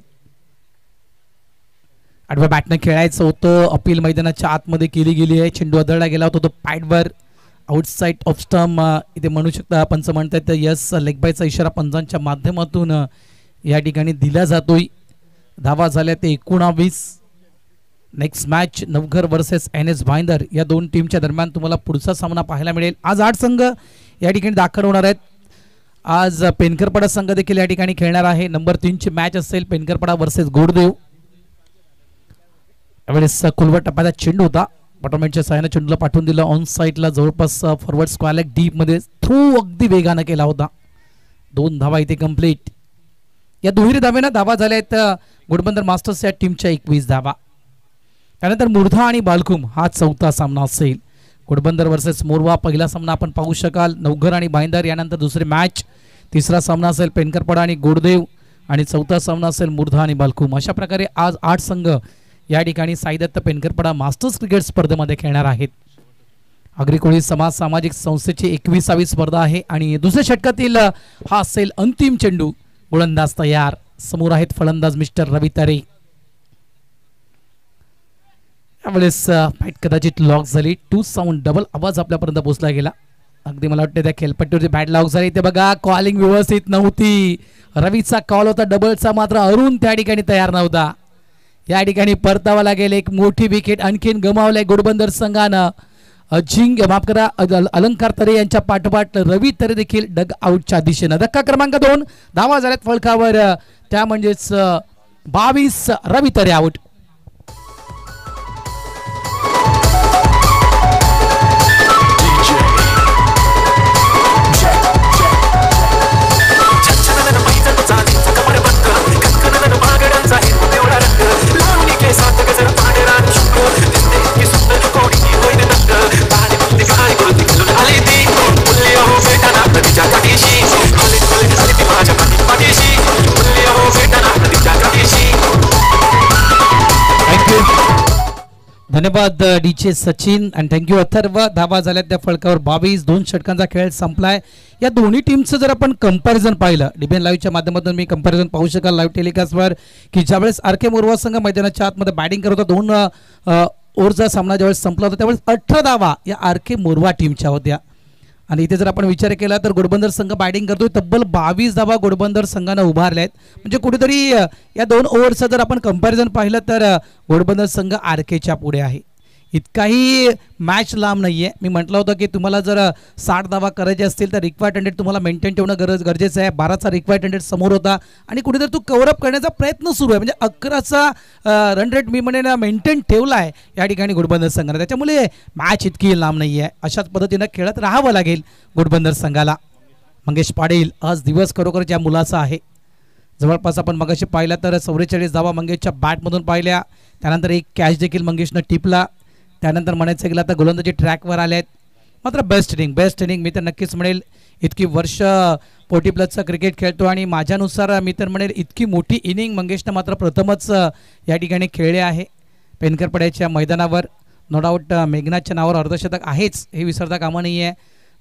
आडव्या बॅटनं खेळायचं होतं. अपील मैदानाच्या आतमध्ये केली गेली आहे. चेंडू आदळला गेला होता तो पॅडवर आउटसाइड ऑफ स्टंप इथे म्हणू शकता. पंच म्हणतात यस लेग बायचा इशारा पंचांच्या माध्यमातून या ठिकाणी दिला जातोय. धावा झाल्या ते 19. Next match Navghar versus NS Bhayandar या 2 टीमच्या दरम्यान तुम्हाला पुढचा सामना पाहायला मिळेल. आज 8 संघ या ठिकाणी दाखल होणार आहेत. आज पेनकरपाडा संघ देखील या ठिकाणी खेळणार आहे. नंबर 3 ची मॅच असेल पेनकरपाडा वर्सेस गोडदेव. यावेळेस खुलवट टप्प्याचा चेंडू होता. बॉटरमॅनच्या साहाय्याने चेंडूला पाठवून दिलं ऑन साईडला जवळपास फॉरवर्ड स्क्वेअर डीप मध्ये थ्रू अगदी वेगानं केला होता. 2 धावा इथे कंप्लीट. या दुहेरी धावेनं धावा झाल्या आहेत घोडबंदर मास्टर्स या टीमच्या 21 धावा. त्यानंतर मुर्धा आणि बालकुम हा 4था सामना असेल. घोडबंदर वर्सेस मोरवा पहिला सामना आपण पाहू शकाल. नवघर आणि भाईंदर यानंतर दुसरी मॅच. 3रा सामना असेल पेनकरपाडा आणि गोडदेव आणि 4था सामना असेल मुर्धा आणि बालकुम. अशा प्रकारे आज 8 संघ या ठिकाणी साईदत्त पेनकरपाडा मास्टर्स क्रिकेट स्पर्धेमध्ये खेळणार आहेत. आगरी कोळी समाज सामाजिक संस्थेची 21वी स्पर्धा आहे आणि दुसऱ्या षटकातील हा असेल अंतिम चेंडू. गोलंदाज तयार. समोर आहेत फलंदाज मिस्टर रवी तारे. यावेळेस फाईट कदाचित लॉक झाली. 2 साऊंड डबल आवाज आपल्यापर्यंत पोहोचला गेला. अगदी मला वाटतं त्या खेळपट्टीवरची बॅट लॉक झाली. ते बघा कॉलिंग व्यवस्थित नव्हती. रवीचा कॉल होता डबलचा मात्र अरुण त्या ठिकाणी तयार नव्हता. या ठिकाणी परतावा लागेल. एक मोठी विकेट आणखीन गमावलाय घोडबंदर संघानं. माफ करा अलंकार तरे यांच्या पाठोपाठ रवी तरे देखील डग आउटच्या दिशेनं. धक्का क्रमांक 2 धावा झाल्यात फलकावर. त्या म्हणजेच 22 रवी तरे आउट. धन्यवाद डीचे सचिन आणि थँक्यू अथर्व. धावा झाल्यात त्या फळकावर 22. 2 षटकांचा खेळ संपलाय. या दोन्ही टीमचं जर आपण कंपॅरिझन पाहिलं डीबीएन लाईव्हच्या माध्यमातून मी कंपॅरिझन पाहू शकाल लाईव्ह टेलिकास्टवर की ज्यावेळेस RK मोरवा संघ मैदानाच्या आतमध्ये बॅटिंग करत होता 2 ओव्हरचा सामना ज्यावेळेस संपला होता त्यावेळेस 18 धावा या RK मोरवा टीमच्या होत्या. आणि इथे जर आपण विचार केला तर घोडबंदर संघ बॅटिंग करतोय तब्बल 22 धावा घोडबंदर संघानं उभारल्या आहेत. म्हणजे कुठेतरी या 2 ओव्हरचं जर आपण कंपॅरिझन पाहिलं तर घोडबंदर संघ RKच्या पुढे आहे. इतकाही मॅच लांब नाही आहे. मी म्हटलं होतं की तुम्हाला जर 60 धावा करायचे असतील तर रिक्वायर्ड 100 तुम्हाला मेंटेन ठेवणं गरजेचं आहे. 12चा रिक्वायर्ड 100 समोर होता आणि कुठेतरी तो कव्हरअप करण्याचा प्रयत्न सुरू आहे. म्हणजे 11चा रन रेट मी म्हणेन मेंटेन ठेवला आहे या ठिकाणी घोडबंदर संघाने. त्याच्यामुळे मॅच इतकी लांब नाही आहे. अशाच पद्धतीनं खेळत राहावं लागेल घोडबंदर संघाला. मंगेश पाटील आज दिवस खरोखर ज्या मुलाचा आहे. जवळपास आपण मगाशी पाहिलं तर 44 धावा मंगेशच्या बॅटमधून पाहिल्या. त्यानंतर एक कॅच देखील मंगेशनं टिपला. त्यानंतर म्हणायचं गेलं तर गोलंदाजी ट्रॅकवर आले आहेत. मात्र बेस्ट इनिंग मी तर नक्कीच म्हणेल. इतकी वर्ष 40 प्लसचं क्रिकेट खेळतो आणि माझ्यानुसार मी तर म्हणेल इतकी मोठी इनिंग मंगेशनं मात्र प्रथमच या ठिकाणी खेळले आहे पेनकरपड्याच्या मैदानावर. नो डाऊट मेघनाथच्या नावावर अर्धशतक आहेच हे विसरता कामा नाही आहे.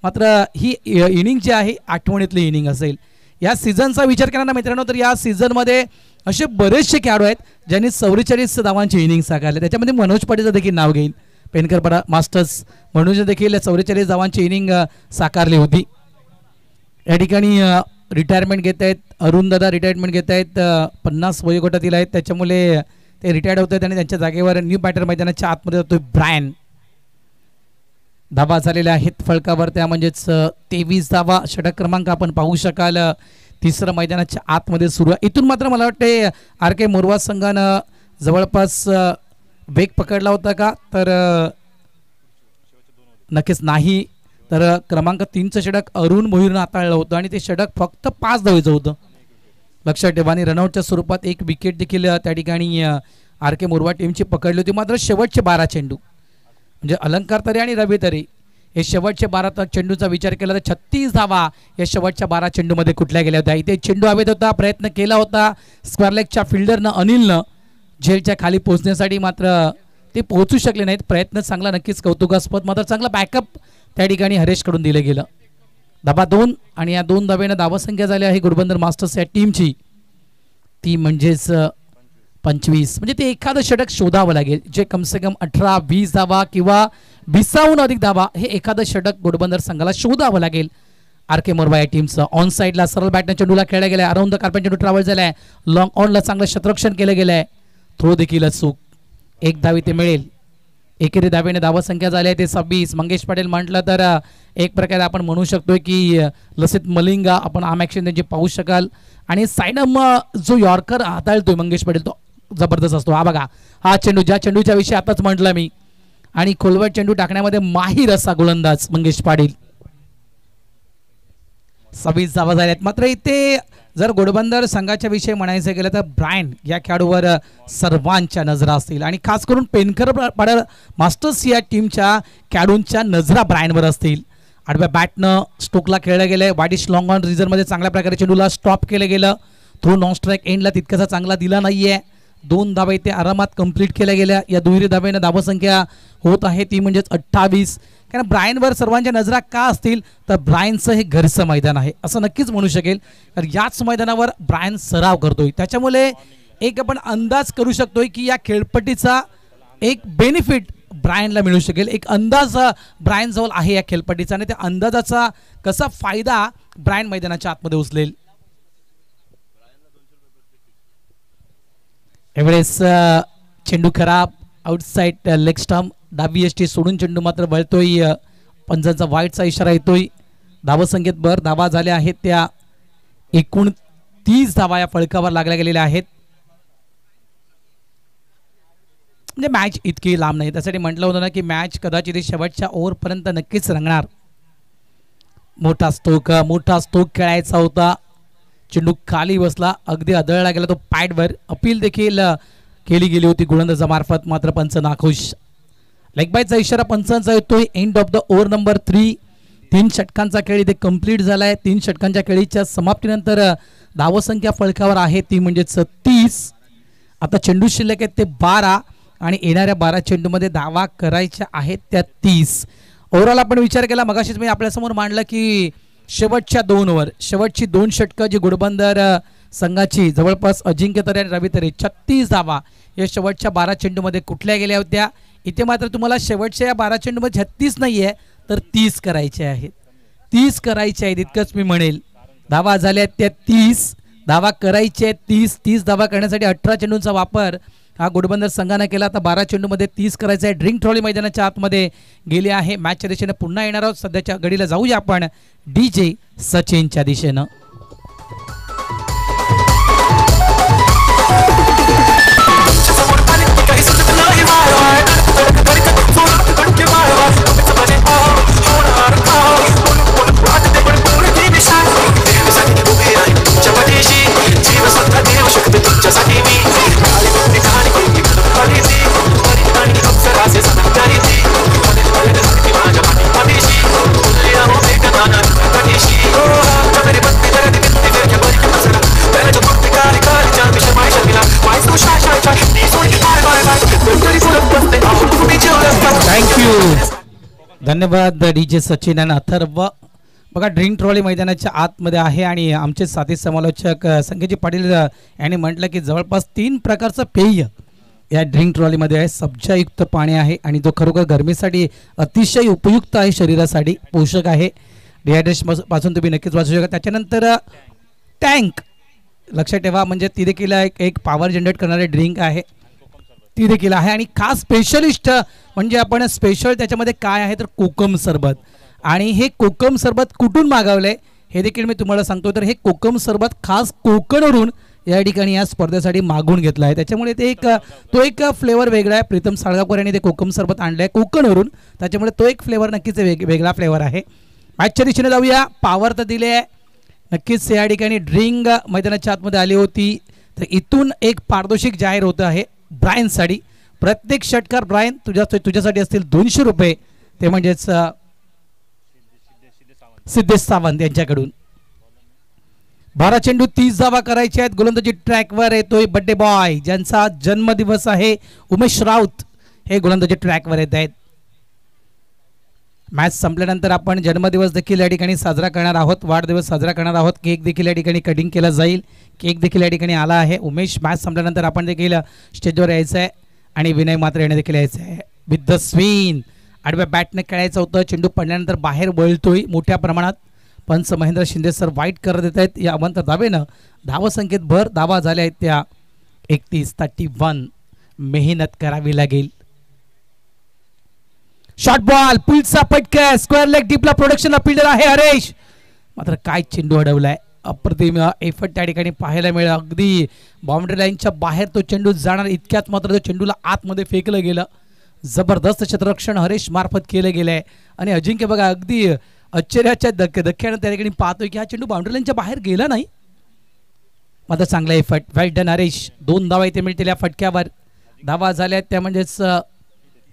मात्र ही इनिंग जी आहे आठवणीतली इनिंग असेल. या सीझनचा विचार केला ना मित्रांनो तर या सीझनमध्ये असे बरेचसे खेळाडू आहेत ज्यांनी 44 धावांची इनिंग साकारली. त्याच्यामध्ये मनोज पाटीलचं देखील नाव घेईन. पेनकरपडा मास्टर्स मनोज देखील 44 धावांची इनिंग साकारली होती. या ठिकाणी रिटायरमेंट घेत आहेत. अरुण दादा रिटायरमेंट घेत आहेत. 50 वयोगटातील आहेत. त्याच्यामुळे ते रिटायर्ड होत आहेत आणि त्यांच्या जागेवर न्यू बॅटर मैदानाच्या आतमध्ये जातोय ब्रायन. धावा झालेल्या आहेत फलकावर त्या म्हणजेच 23 धावा. षटक क्रमांक आपण पाहू शकाल तिसरं मैदानाच्या आतमध्ये सुरू आहे. इथून मात्र मला वाटते RK मोरवा संघानं जवळपास वेग पकडला होता का तर नक्कीच नाही. तर क्रमांक 3चं षटक अरुण भोईरनं हाताळलं होतं आणि ते षटक फक्त 5 धावेचं होतं लक्षात ठेवा. आणि रनआउटच्या स्वरूपात एक विकेट देखील त्या ठिकाणी RK मोरवा टीमची पकडली होती. मात्र शेवटचे 12 चेंडू म्हणजे अलंकार तरी आणि रवी तरी हे शेवटचे 12 चेंडूचा विचार केला तर 36 धावा या शेवटच्या 12 चेंडूमध्ये कुठल्या गेल्या होत्या. इथे चेंडू हवेत होता. प्रयत्न केला होता स्क्वेअरलेगच्या फिल्डरनं अनिलनं झेलच्या खाली पोहोचण्यासाठी. मात्र ते पोहोचू शकले नाहीत. प्रयत्न चांगला नक्कीच कौतुकास्पद. मात्र चांगला बॅकअप त्या ठिकाणी हरेशकडून दिलं गेलं. धाबा 2 आणि या 2 धाब्यानं धावसंख्या झाली आहे घोडबंदर मास्टर्स या टीमची ती म्हणजेच 25. म्हणजे ते एखादं षटक शोधावं लागेल जे कमसे कम 18-20 धावा किंवा 20हून अधिक धावा हे एखादं षटक घोडबंदर संघाला शोधावं लागेल. RK मोरवा या टीमचं. ऑन साईडला सरळ बॅटनं चेंडूला खेळला गेला आहे. अराउंड द कार्पेट चेंडू ट्रॅव्हल झाला आहे. लॉंग ऑनला चांगलं शतरक्षण केलं गेलं आहे. थ्रो देखील चूक. 1 धाव इथे मिळेल. एकेरी धावेने धावसंख्या झाली आहे ते 26. मंगेश पाटील म्हटलं तर एक प्रकारे आपण म्हणू शकतो की लसित मलिंगा आपण आम ॲक्शन त्यांची पाहू शकाल. आणि साईडम जो यॉर्कर हाताळतोय मंगेश पाटील तो जबरदस्त असतो. हा बघा हा चेंडू ज्या चेंडूच्या विषयी आताच म्हटलं मी. आणि खोलवट चेंडू टाकण्यामध्ये माहीर असा गोलंदाज मंगेश पाटील. 26 धावा झाल्यात. मात्र इथे जर घोडबंदर संघाच्या विषयी म्हणायचं गेलं तर ब्रायन या खेळाडूवर सर्वांच्या नजरा असतील आणि खास करून पेनकरपडा मास्टर्स या टीमच्या खेळाडूंच्या नजरा ब्रायनवर असतील. आडव्या बॅटनं स्टोकला खेळलं गेलं. वाईडिश लॉंग ऑन रिझरमध्ये चांगल्या प्रकारे चेंडूला स्टॉप केलं गेलं. थ्रू नॉन स्ट्राईक एंडला तितकासा चांगला दिला नाही आहे. 2 धावा इथे आरामात कंप्लीट केल्या गेल्या. या दुहेरी धावेनं धावसंख्या होत आहे ती म्हणजेच 28. कारण ब्रायनवर सर्वांच्या नजरा का असतील तर ब्रायनचं हे घरचं मैदान आहे असं नक्कीच म्हणू शकेल. कारण याच मैदानावर ब्रायन सराव करतोय. त्याच्यामुळे एक आपण अंदाज करू शकतोय की या खेळपट्टीचा एक बेनिफिट ब्रायनला मिळू शकेल. एक अंदाज ब्रायन जवळ आहे या खेळपट्टीचा आणि त्या अंदाजाचा कसा फायदा ब्रायन मैदानाच्या आतमध्ये उचलेल. यावेळेस चेंडू खराब. Outside leg stump. डावी यष्टी सोडून चेंडू मात्र वळतोय. पंचांचा वाईटचा इशारा येतोय. धावसंख्येत भर. धावा झाल्या आहेत त्या 29 धावा या फळकावर लागल्या गेलेल्या आहेत. म्हणजे मॅच इतकी लांब नाही. त्यासाठी म्हटलं होतं ना की मॅच कदाचित शेवटच्या ओव्हरपर्यंत नक्कीच रंगणार. मोठा स्टोक खेळायचा होता. चेंडू खाली बसला. अगदी आदळला गेला तो पॅडवर. अपील देखील केली गेली होती गोलंदाजामार्फत. मात्र पंच नाखुश. लेग बायचा इशारा पंचांचा येतोय. End of the over number 3. 3 षटकांचा खेळ इथे कंप्लीट झालाय. 3 षटकांच्या खेळीच्या समाप्तीनंतर धावसंख्या फळकावर आहे ती म्हणजे 30. आता चेंडू शिल्लक आहेत ते 12 आणि येणाऱ्या 12 चेंडूमध्ये धावा करायच्या आहेत त्या 30. ओव्हरऑल आपण विचार केला मगाशीच मी आपल्यासमोर मांडलं की शेवटच्या 2 ओव्हर शेवटची 2 षटकं जी घोडबंदर संघाची जवळपास अजिंक्य तरे आणि रवी तरे 36 धावा या शेवटच्या 12 चेंडूमध्ये कुठल्या गेल्या होत्या. इथे मात्र तुम्हाला शेवटच्या या 12 चेंडूमध्ये 36 नाही आहे तर 30 करायचे आहेत. 30 करायचे आहेत इतकंच मी म्हणेल. धावा झाल्या त्या 30. धावा करायचे आहेत 30. 30 धावा करण्यासाठी 18 चेंडूंचा वापर हा घोडबंदर संघाने केला. आता 12 चेंडूमध्ये 30 करायचं आहे. ड्रिंक ट्रॉली मैदानाच्या आतमध्ये गेली आहे. मॅचच्या दिशेने पुन्हा येणार आहोत. सध्याच्या घडीला जाऊया आपण DJ सचिनच्या दिशेनं. थँक्यू, धन्यवाद DJ सचिन आणि अथर्व. बघा ड्रिंक ट्रॉली मैदानाच्या आतमध्ये आहे आणि आमचे साथी समालोचक संकेजी पाटील यांनी म्हटलं की जवळपास 3 प्रकारचं पेय या ड्रिंक ट्रॉलीमध्ये आहे. सब्जायुक्त पाणी आहे आणि तो खरोखर गरमीसाठी अतिशय उपयुक्त आहे, शरीरासाठी पोषक आहे. डिहायड्रेशन पासून तुम्ही नक्कीच वाचू शकता. त्याच्यानंतर टँक लक्षात ठेवा, म्हणजे ती देखील एक पॉवर जनरेट करणारे ड्रिंक आहे, ती देखील आहे. आणि खास स्पेशलिस्ट म्हणजे आपण स्पेशल त्याच्यामध्ये काय आहे तर कोकम सरबत. आणि हे कोकम सरबत कुठून मागवलंय हे देखील मी तुम्हाला सांगतो. तर हे कोकम सरबत खास कोकणवरून या ठिकाणी या स्पर्धेसाठी मागून घेतला आहे. त्याच्यामुळे ते एक फ्लेवर वेगळा आहे. प्रीतम साळगावकर यांनी ते कोकम सरबत आणलं आहे कोकणवरून, त्याच्यामुळे तो एक फ्लेवर नक्कीच वेगळा फ्लेवर आहे. मॅचच्या दिशेने जाऊया. पॉवर तर दिले आहे नक्कीच. या ठिकाणी ड्रिंक मैदानाच्या आतमध्ये आली होती. तर इथून एक पारितोषिक जाहीर होतं आहे ब्रायनसाठी. प्रत्येक षटकार ब्रायन तुझ्यासाठी असतील 200 रुपये, ते म्हणजेच सिद्धेश सावंत यांच्याकडून. 12 चेंडू 30 धावा करायचे आहेत. गोलंदाजी ट्रॅकवर येतोय बड्डे बॉय ज्यांचा जन्मदिवस आहे. उमेश राऊत हे गोलंदाजी ट्रॅकवर येत आहेत. मॅच संपल्यानंतर आपण जन्मदिवस देखील या ठिकाणी साजरा करणार आहोत, वाढदिवस साजरा करणार आहोत. केक देखील या ठिकाणी कटिंग केला जाईल. केक देखील या ठिकाणी आला आहे. उमेश मॅच संपल्यानंतर आपण देखील स्टेजवर यायचं आहे आणि विनय मात्र येणे देखील यायचं आहे. विथ द स्विंग आडव्या बॅटने खेळायचं होतं. चेंडू पडल्यानंतर बाहेर वळतोय मोठ्या प्रमाणात. पंच महेंद्र शिंदे सर वाईट करत येत आहेत. या अवंत धावेनं धावसंख्येत भर धावा झाल्या आहेत त्या 31-31. मेहनत करावी लागेल. शॉर्ट बॉल पुलचा पटका स्क्वेअर लेग डीपला प्रोडक्शनला फिल्डर आहे हरेश. मात्र काय चेंडू अडवलाय. अप्रतिम एफर्ट त्या ठिकाणी पाहायला मिळाला. अगदी बाउंड्री लाईनच्या बाहेर तो चेंडू जाणार इतक्यात मात्र तो चेंडूला आतमध्ये फेकलं गेलं. जबरदस्त क्षेत्ररक्षण हरेश मार्फत केलं गेलंय. आणि अजिंक्य बघा अगदी आश्चर्याच्या धक्क्यानं त्या ठिकाणी पाहतोय की हा चेंडू बाउंड्री लाईनच्या बाहेर गेला नाही. मात्र चांगला एफर्ट. वेल डन हरेश. 2 धावा इथे मिळतील या फटक्यावर. धावा झाल्या त्या म्हणजेच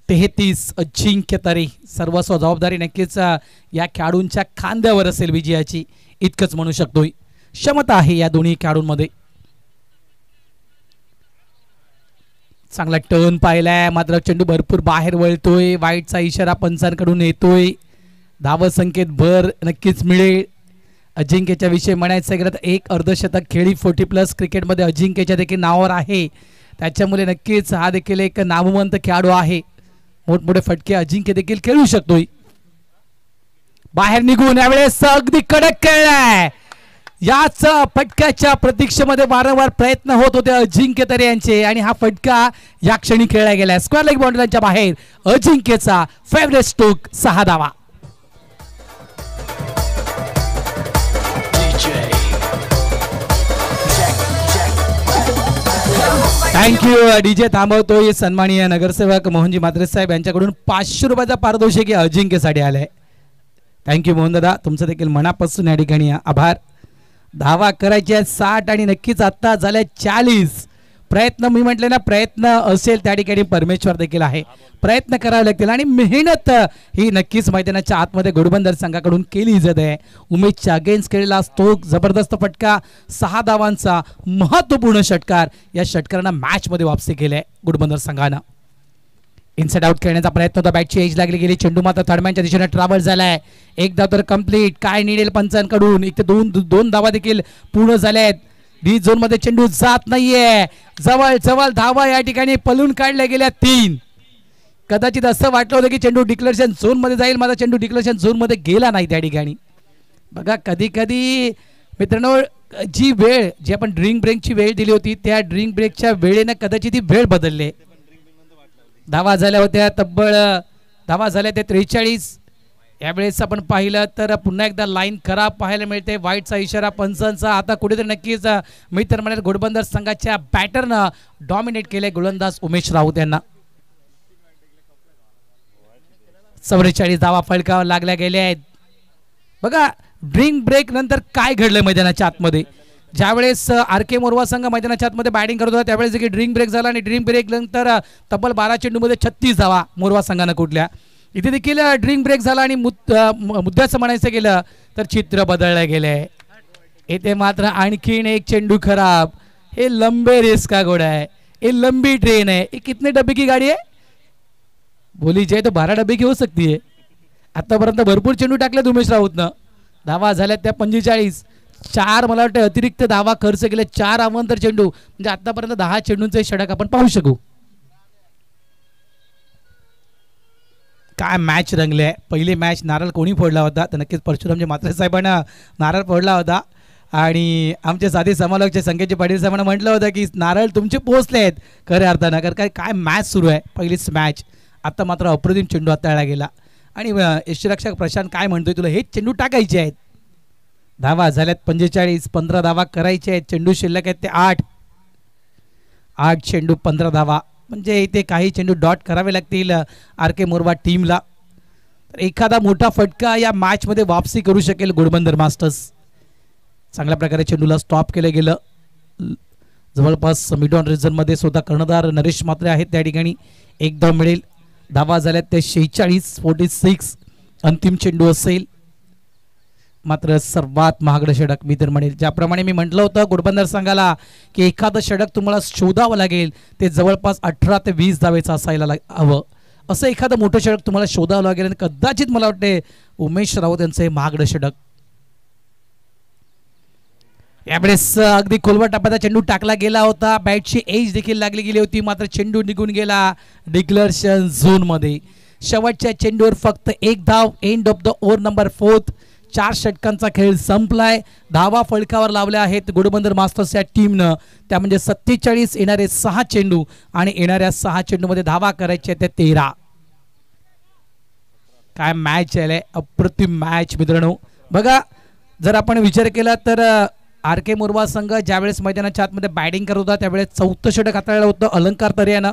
33. अजिंक्य तरे सर्वस्व जबाबदारी नक्कीच या खेळाडूंच्या खांद्यावर असेल विजयाची, इतकंच म्हणू शकतोय. क्षमता आहे या दोन्ही खेळाडूंमध्ये. चांगला टर्न पाहिलाय मात्र चेंडू भरपूर बाहेर वळतोय. वाईटचा इशारा पंचांकडून येतोय. धावसंख्येत भर नक्कीच मिळेल. अजिंक्यच्या विषयी म्हणायचं गेलं तर एक अर्धशतक खेळी 40+ क्रिकेटमध्ये अजिंक्यच्या देखील नावावर आहे. त्याच्यामुळे नक्कीच हा देखील एक नामवंत खेळाडू आहे. मोठमोठे फटके अजिंक्य देखील खेळू शकतोय. बाहेर निघून यावेळेस अगदी कडक खेळलाय. याच फटक्याच्या प्रतीक्षेमध्ये वारंवार प्रयत्न होत होते अजिंक्य तरे यांचे आणि हा फटका या क्षणी खेळला गेलाय. स्क्वेअर लेग बाउंड्रीच्या बाहेर अजिंक्यचा फेवरेट स्ट्रोक 6 धावा. थँक्यू. DJ थांबवतोय. सन्माननीय नगरसेवक मोहनजी मात्रे साहेब यांच्याकडून 500 रुपयाचा पारितोषिक अजिंक्यसाठी आलाय. थँक्यू मोहन दादा, तुमचं देखील मनापासून या ठिकाणी आभार. धावा करायचे 60 आणि नक्कीच आता झाल्या 40. प्रयत्न मी म्हटले ना, प्रयत्न असेल त्या ठिकाणी परमेश्वर देखील आहे. प्रयत्न करावे लागतील आणि मेहनत ही नक्कीच मैदानाच्या आतमध्ये घोडबंदर संघाकडून केली जात आहे. उमेशच्या अगेन्स्ट केलेला तो जबरदस्त फटका 6 धावांचा महत्त्वपूर्ण षटकार. या षटकारांना मॅचमध्ये वापसी केली आहे घोडबंदर संघानं. इनसाइड आउट खेळण्याचा प्रयत्न होता. बॅटची एज लागली गेली. चेंडू मात्र थर्डमॅनच्या दिशेने ट्रॅव्हल झालाय. एक धाव तर कंप्लीट. काय निडेल पंचांकडून. इथे दोन धावा देखील पूर्ण झाल्या आहेत. डी झोन मध्ये चेंडू जात नाहीये. जवळ जवळ धावा या ठिकाणी पलून काढल्या गेल्या 3. कदाचित असं वाटलं होतं की चेंडू डिक्लेरेशन झोन मध्ये जाईल. माझा चेंडू डिक्लेरेशन झोन मध्ये गेला नाही त्या ठिकाणी. बघा कधी कधी मित्रांनो जी वेळ जी आपण ड्रिंक ब्रेकची वेळ दिली होती त्या ड्रिंक ब्रेकच्या वेळेनं कदाचित ती वेळ बदलली. धावा झाल्या होत्या तब्बल धावा झाल्या त्या 43. यावेळेस आपण पाहिलं तर पुन्हा एकदा लाईन खराब पाहायला मिळते. वाईटचा इशारा पंचांचा. आता कुठेतरी नक्कीच मी तर म्हणेल घोडबंदर संघाच्या बॅटरनं डॉमिनेट केले गोलंदाज उमेश राऊत यांना. 44 धावा फलकावर लागल्या गेल्या आहेत. बघा ड्रिंक ब्रेक नंतर काय घडलं मैदानाच्या आतमध्ये. ज्यावेळेस आर के मोरवा संघ मैदानाच्या आतमध्ये बॅटिंग करत होता त्यावेळेस देखील ड्रिंक ब्रेक झाला आणि ड्रिंक ब्रेक नंतर तब्बल 12 चेंडूमध्ये 36 धावा मोरवा संघानं कुठल्या. इथे देखील ड्रिंक ब्रेक झाला आणि मुद्द्याचं म्हणायचं गेलं तर चित्र बदललं गेलंय. इथे मात्र आणखीन एक चेंडू खराब. हे लंबे रेस का घोडा है, ये लंबी ट्रेन है. ये कितने डब्बे की गाडी है बोली जाए तो 12 डब्बे की हो सकती है. आतापर्यंत भरपूर चेंडू टाकलेत उमेश राऊतनं. धावा झाल्यात त्या 45. 4 मला वाटतं अतिरिक्त धावा खर्च केले. 4 अवांतर चेंडू म्हणजे आतापर्यंत 10 चेंडूंचे षटक आपण पाहू शकू. काय मॅच रंगले. पहिली मॅच नारळ कोणी फोडला होता तर नक्कीच परशुरामचे म्हात्रे साहेबांना नारळ फोडला होता आणि आमचे साथी समालोचक संकेतजी पाटील साहेबांना म्हटलं होतं की नारळ तुमचे पोचले आहेत खऱ्या अर्थानं. कारण काय मॅच सुरू आहे पहिलीच मॅच. आता मात्र अप्रतिम चेंडू हाताळला गेला आणि यष्टीरक्षक प्रशांत काय म्हणतोय तुला हेच चेंडू टाकायचे आहेत. धावा झाल्यात 45. 15 धावा करायचे आहेत. चेंडू शिल्लक आहेत ते 8 चेंडू 15 धावा म्हणजे इथे काही चेंडू डॉट करावे लागतील आर के मोरवा टीमला. तर एखादा मोठा फटका या मॅचमध्ये वापसी करू शकेल घोडबंदर मास्टर्स. चांगल्या प्रकारे चेंडूला स्टॉप केलं गेलं. जवळपास मिड ऑन रिझनमध्ये स्वतः कर्णधार नरेश म्हात्रे आहेत त्या ठिकाणी. एक धाव मिळेल. धावा झाल्यात ते 46. 46 अंतिम चेंडू असेल. मात्र सर्वात महागडं षटक मी तर म्हणेल ज्याप्रमाणे मी म्हटलं होतं घोडबंदर संघाला की एखादं षटक तुम्हाला शोधावं लागेल ते जवळपास 18 ते 20 धावेचं असायला हवं. असं एखादं मोठं षटक तुम्हाला शोधावं लागेल आणि कदाचित मला वाटते उमेश राऊत यांचं हे महागडं षटक. यावेळेस अगदी खोलवर टप्प्याचा चेंडू टाकला गेला होता. बॅटची एज देखील लागली गेली होती मात्र चेंडू निघून गेला डिक्लेरेशन झोनमध्ये. शेवटच्या चेंडूवर फक्त एक धाव. End of the over number 4. 4 षटकांचा खेळ संपलाय. धावा फलकावर लावल्या आहेत घोडबंदर मास्टर्स या टीमनं. त्या म्हणजे 47. येणारे 6 चेंडू आणि येणाऱ्या 6 चेंडूमध्ये धावा करायच्या त्या 13. काय मॅच आहे. अप्रतिम मॅच मित्रांनो. बघा जर आपण विचार केला तर आर के मोरवा संघ ज्यावेळेस मैदानाच्या आतमध्ये बॅटिंग करत होता त्यावेळेस 4थं षटक हाताळलं होतं अलंकार तर्यानं.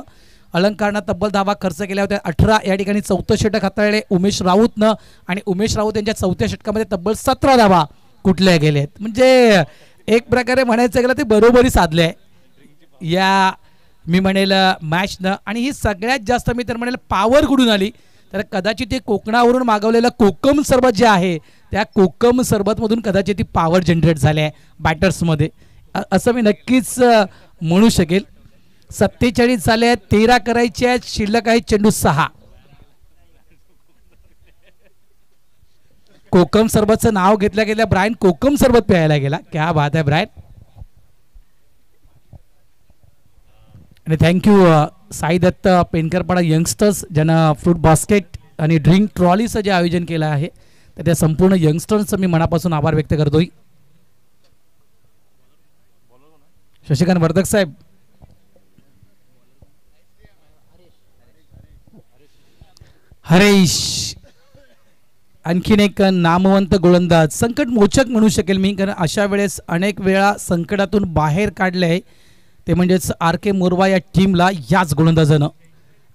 अलंकारनं तब्बल धावा खर्च केल्या होत्या 18. या ठिकाणी 4थं षटक हाताळले उमेश राऊतनं आणि उमेश राऊत यांच्या 4थ्या षटकामध्ये तब्बल 17 धावा कुठल्या गेलेत. म्हणजे एक प्रकारे म्हणायचं गेलं ते बरोबरी साधले या मी म्हणेल मॅचनं. आणि ही सगळ्यात जास्त मी तर म्हणेल पॉवर कुठून आली तर कदाचित ते कोकणावरून मागवलेलं कोकम सरबत जे आहे त्या कोकम सरबतमधून कदाचित ती पॉवर जनरेट झाली आहे बॅटर्समध्ये असं मी नक्कीच म्हणू शकेल. 47 झाले आहेत. 13 करायचे आहेत. शिल्लक आहेत चेंडू 6. कोकम सरबतचं नाव घेतलं गेलं. ब्रायन कोकम सरबत प्यायला गेला. क्या बात आहे ब्रायन. आणि थँक्यू साई दत्त पेनकरपाडा यंगस्टर्स ज्यांना फ्रूट बास्केट आणि ड्रिंक ट्रॉलीचं जे आयोजन केलं आहे तर त्या संपूर्ण यंगस्टर्सचं मी मनापासून आभार व्यक्त करतोय. शशिकांत वर्धक साहेब. हरेश आणखीन एक नामवंत गोलंदाज संकट मोचक म्हणू शकेल मी कारण अशा वेळेस अनेक वेळा संकटातून बाहेर काढले ते म्हणजेच आर के मोरवा या टीमला याच गोलंदाजानं.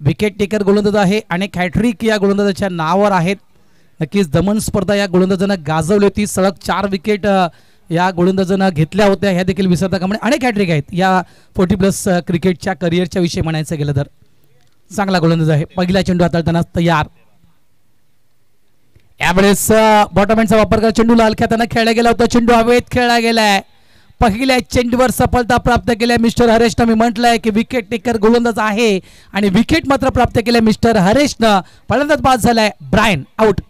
विकेट टेकर गोलंदाज आहे. अनेक हॅट्रिक या गोलंदाजाच्या नावावर आहेत. नक्कीच दमन स्पर्धा या गोलंदाजानं गाजवली होती. सलग 4 विकेट या गोलंदाजानं घेतल्या होत्या. ह्या देखील विसरता कामा नये. अनेक हॅट्रिक आहेत या 40+ क्रिकेटच्या करिअरच्या विषयी म्हणायचं गेलं तर. चांगला गोलंदाज आहे. पहिला चेंडू हाताळताना तयार. यावेळेस बॉटम हँडचा वापर करत चेंडू लाल खात्यानं खेळला गेला होता. चेंडू हवेत खेळला गेलाय. पहिल्या चेंडूवर सफलता प्राप्त केल्या मिस्टर हरेशनं. मी म्हटलंय की विकेट टेकर गोलंदाज आहे आणि विकेट मात्र प्राप्त केल्या मिस्टर हरेशनं. फलंदाज बाद झालाय. Brian out.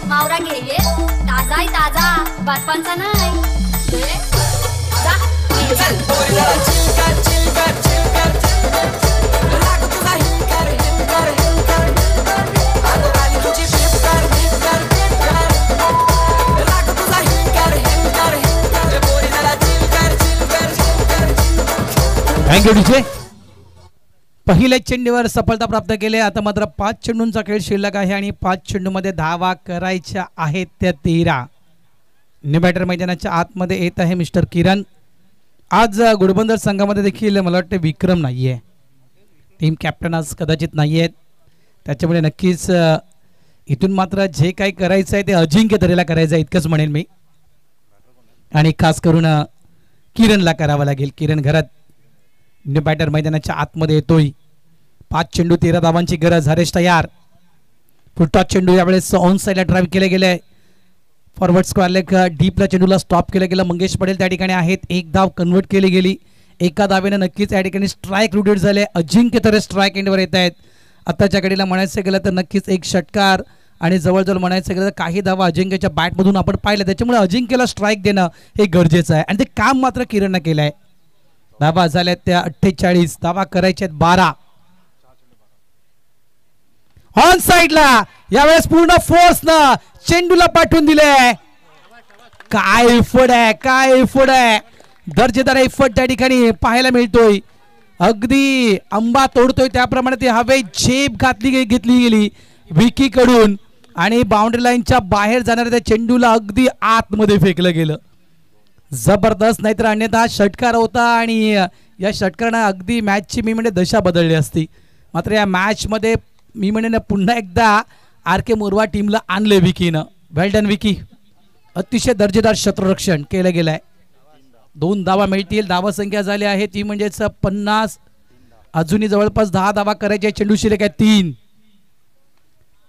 मावरा घे ताजा ताजा बातपांचा नाही. Thank you DJ. पहिल्या चेंडूवर सफलता प्राप्त केली. आता मात्र 5 चेंडूंचा खेळ शिल्लक आहे आणि 5 चेंडूमध्ये धावा करायच्या आहेत त्या 13. न्यू बॅटर मैदानाच्या आतमध्ये येत आहे मिस्टर किरण. आज घोडबंदर संघामध्ये देखील मला वाटते विक्रम नाही आहे. टीम कॅप्टन आज कदाचित नाही आहेत. त्याच्यामुळे नक्कीच इथून मात्र जे काही करायचं आहे ते अजिंक्य तऱ्हेला करायचं आहे इतकंच म्हणेन मी. आणि खास करून किरणला करावं लागेल. किरण घरात न्यू बॅटर मैदानाच्या आतमध्ये येतोय. 5 चेंडू 13 धावांची गरज. हरेश तयार. फुलटॉस चेंडू यावेळेस ऑन साईडला ड्राईव्ह केले गेले. फॉरवर्ड स्क्वेअर लेग डीपला चेंडूला स्टॉप केलं गेलं. मंगेश पटेल त्या ठिकाणी आहेत. एक धाव कन्वर्ट केली गेली. एका धावेने नक्कीच या ठिकाणी स्ट्राईक रुटेड झाले. अजिंक्य तरे स्ट्राईक एंडवर येत आहेत. आताच्या घडीला म्हणायचं गेलं तर नक्कीच एक षटकार आणि जवळजवळ म्हणायचं गेलं तर काही धावा अजिंक्यच्या बॅटमधून आपण पाहिल्या. त्याच्यामुळे अजिंक्यला स्ट्राईक देणं हे गरजेचं आहे आणि ते काम मात्र किरणनं केलं आहे. धावा झाल्या त्या 48. धावा करायच्या 12. ऑन साइडला यावेळेस पूर्ण फोर्सनं चेंडूला पाठवून दिले. काय एफर्ट आहे, काय एफर्ट आहे. दर्जेदार एफर्ट त्या ठिकाणी पाहायला मिळतोय. अगदी आंबा तोडतोय त्याप्रमाणे ती हवेत झेप घेतली गेली विकी कडून आणि बाउंड्री लाईनच्या बाहेर जाणाऱ्या त्या चेंडूला अगदी आतमध्ये फेकलं गेलं. जबरदस्त. नाहीतर अन्यथा षटकार होता आणि या षटकारानं अगदी मॅचची मी म्हणजे दशा बदलली असती. मात्र या मॅचमध्ये मी म्हणेन पुन्हा एकदा आर के मोरवा टीमला आणले विकीनं. वेल डन विकी. अतिशय दर्जेदार क्षेत्ररक्षण केलं गेलं आहे. 2 धावा मिळतील. धावा संख्या झाली आहे ती म्हणजेच 50. अजूनही जवळपास 10 धावा करायच्या. चेंडू शिल्लक आहे 3.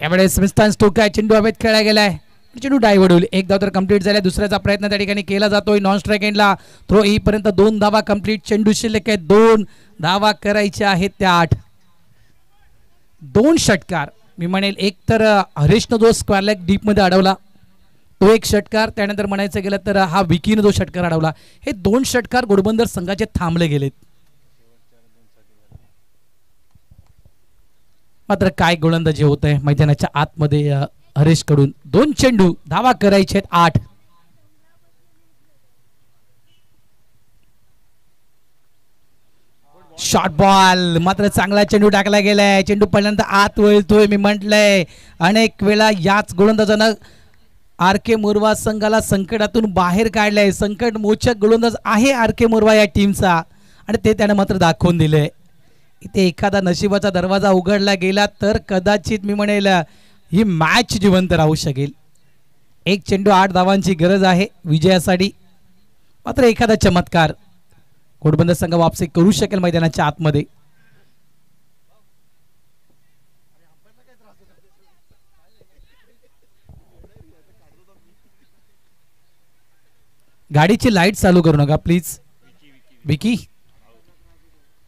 यावेळेस मिस्टर स्टोक आहे. चेंडू हवेत खेळला गेलाय. चेंडू डायव्हर्ट होईल. 1 धाव तर कंप्लीट झाल्या. दुसऱ्याचा प्रयत्न त्या ठिकाणी केला जातोय. नॉन स्ट्राईक एंडला थ्रो येईपर्यंत 2 धावा कंप्लीट. चेंडू शिल्लक आहे 2. धावा करायच्या आहेत त्या 8. 2 षटकार मी म्हणेल. एक तर हरेशनं जो स्क्वेअर लेग डीप मध्ये अडवला तो एक षटकार. त्यानंतर म्हणायचं गेलं तर हा विकीनं जो षटकार अडवला. हे 2 षटकार घोडबंदर संघाचे थांबले गेलेत. मात्र काय गोलंदाजी होत आहे मैदानाच्या आतमध्ये हरेश कडून. 2 चेंडू धावा करायचे आहेत 8. Short ball. मात्र चांगला चेंडू टाकला गेलाय. चेंडू पहिल्यांदा आत वळतोय. मी म्हटलंय अनेक वेळा याच गोलंदाजानं आर के मोरवा संघाला संकटातून बाहेर काढलंय. संकट मोचक गोलंदाज आहे आर के मोरवा या टीमचा आणि ते त्याने मात्र दाखवून दिले. इथे एखादा नशिबाचा दरवाजा उघडला गेला तर कदाचित मी म्हणेल ही मॅच जिवंत राहू शकेल. 1 चेंडू 8 धावांची गरज आहे विजयासाठी. मात्र एखादा चमत्कार घोडबंदर संघ वापसी करू शकेल मैदानाच्या आतमध्ये. गाडीची लाईट चालू करू नका प्लीज विकी.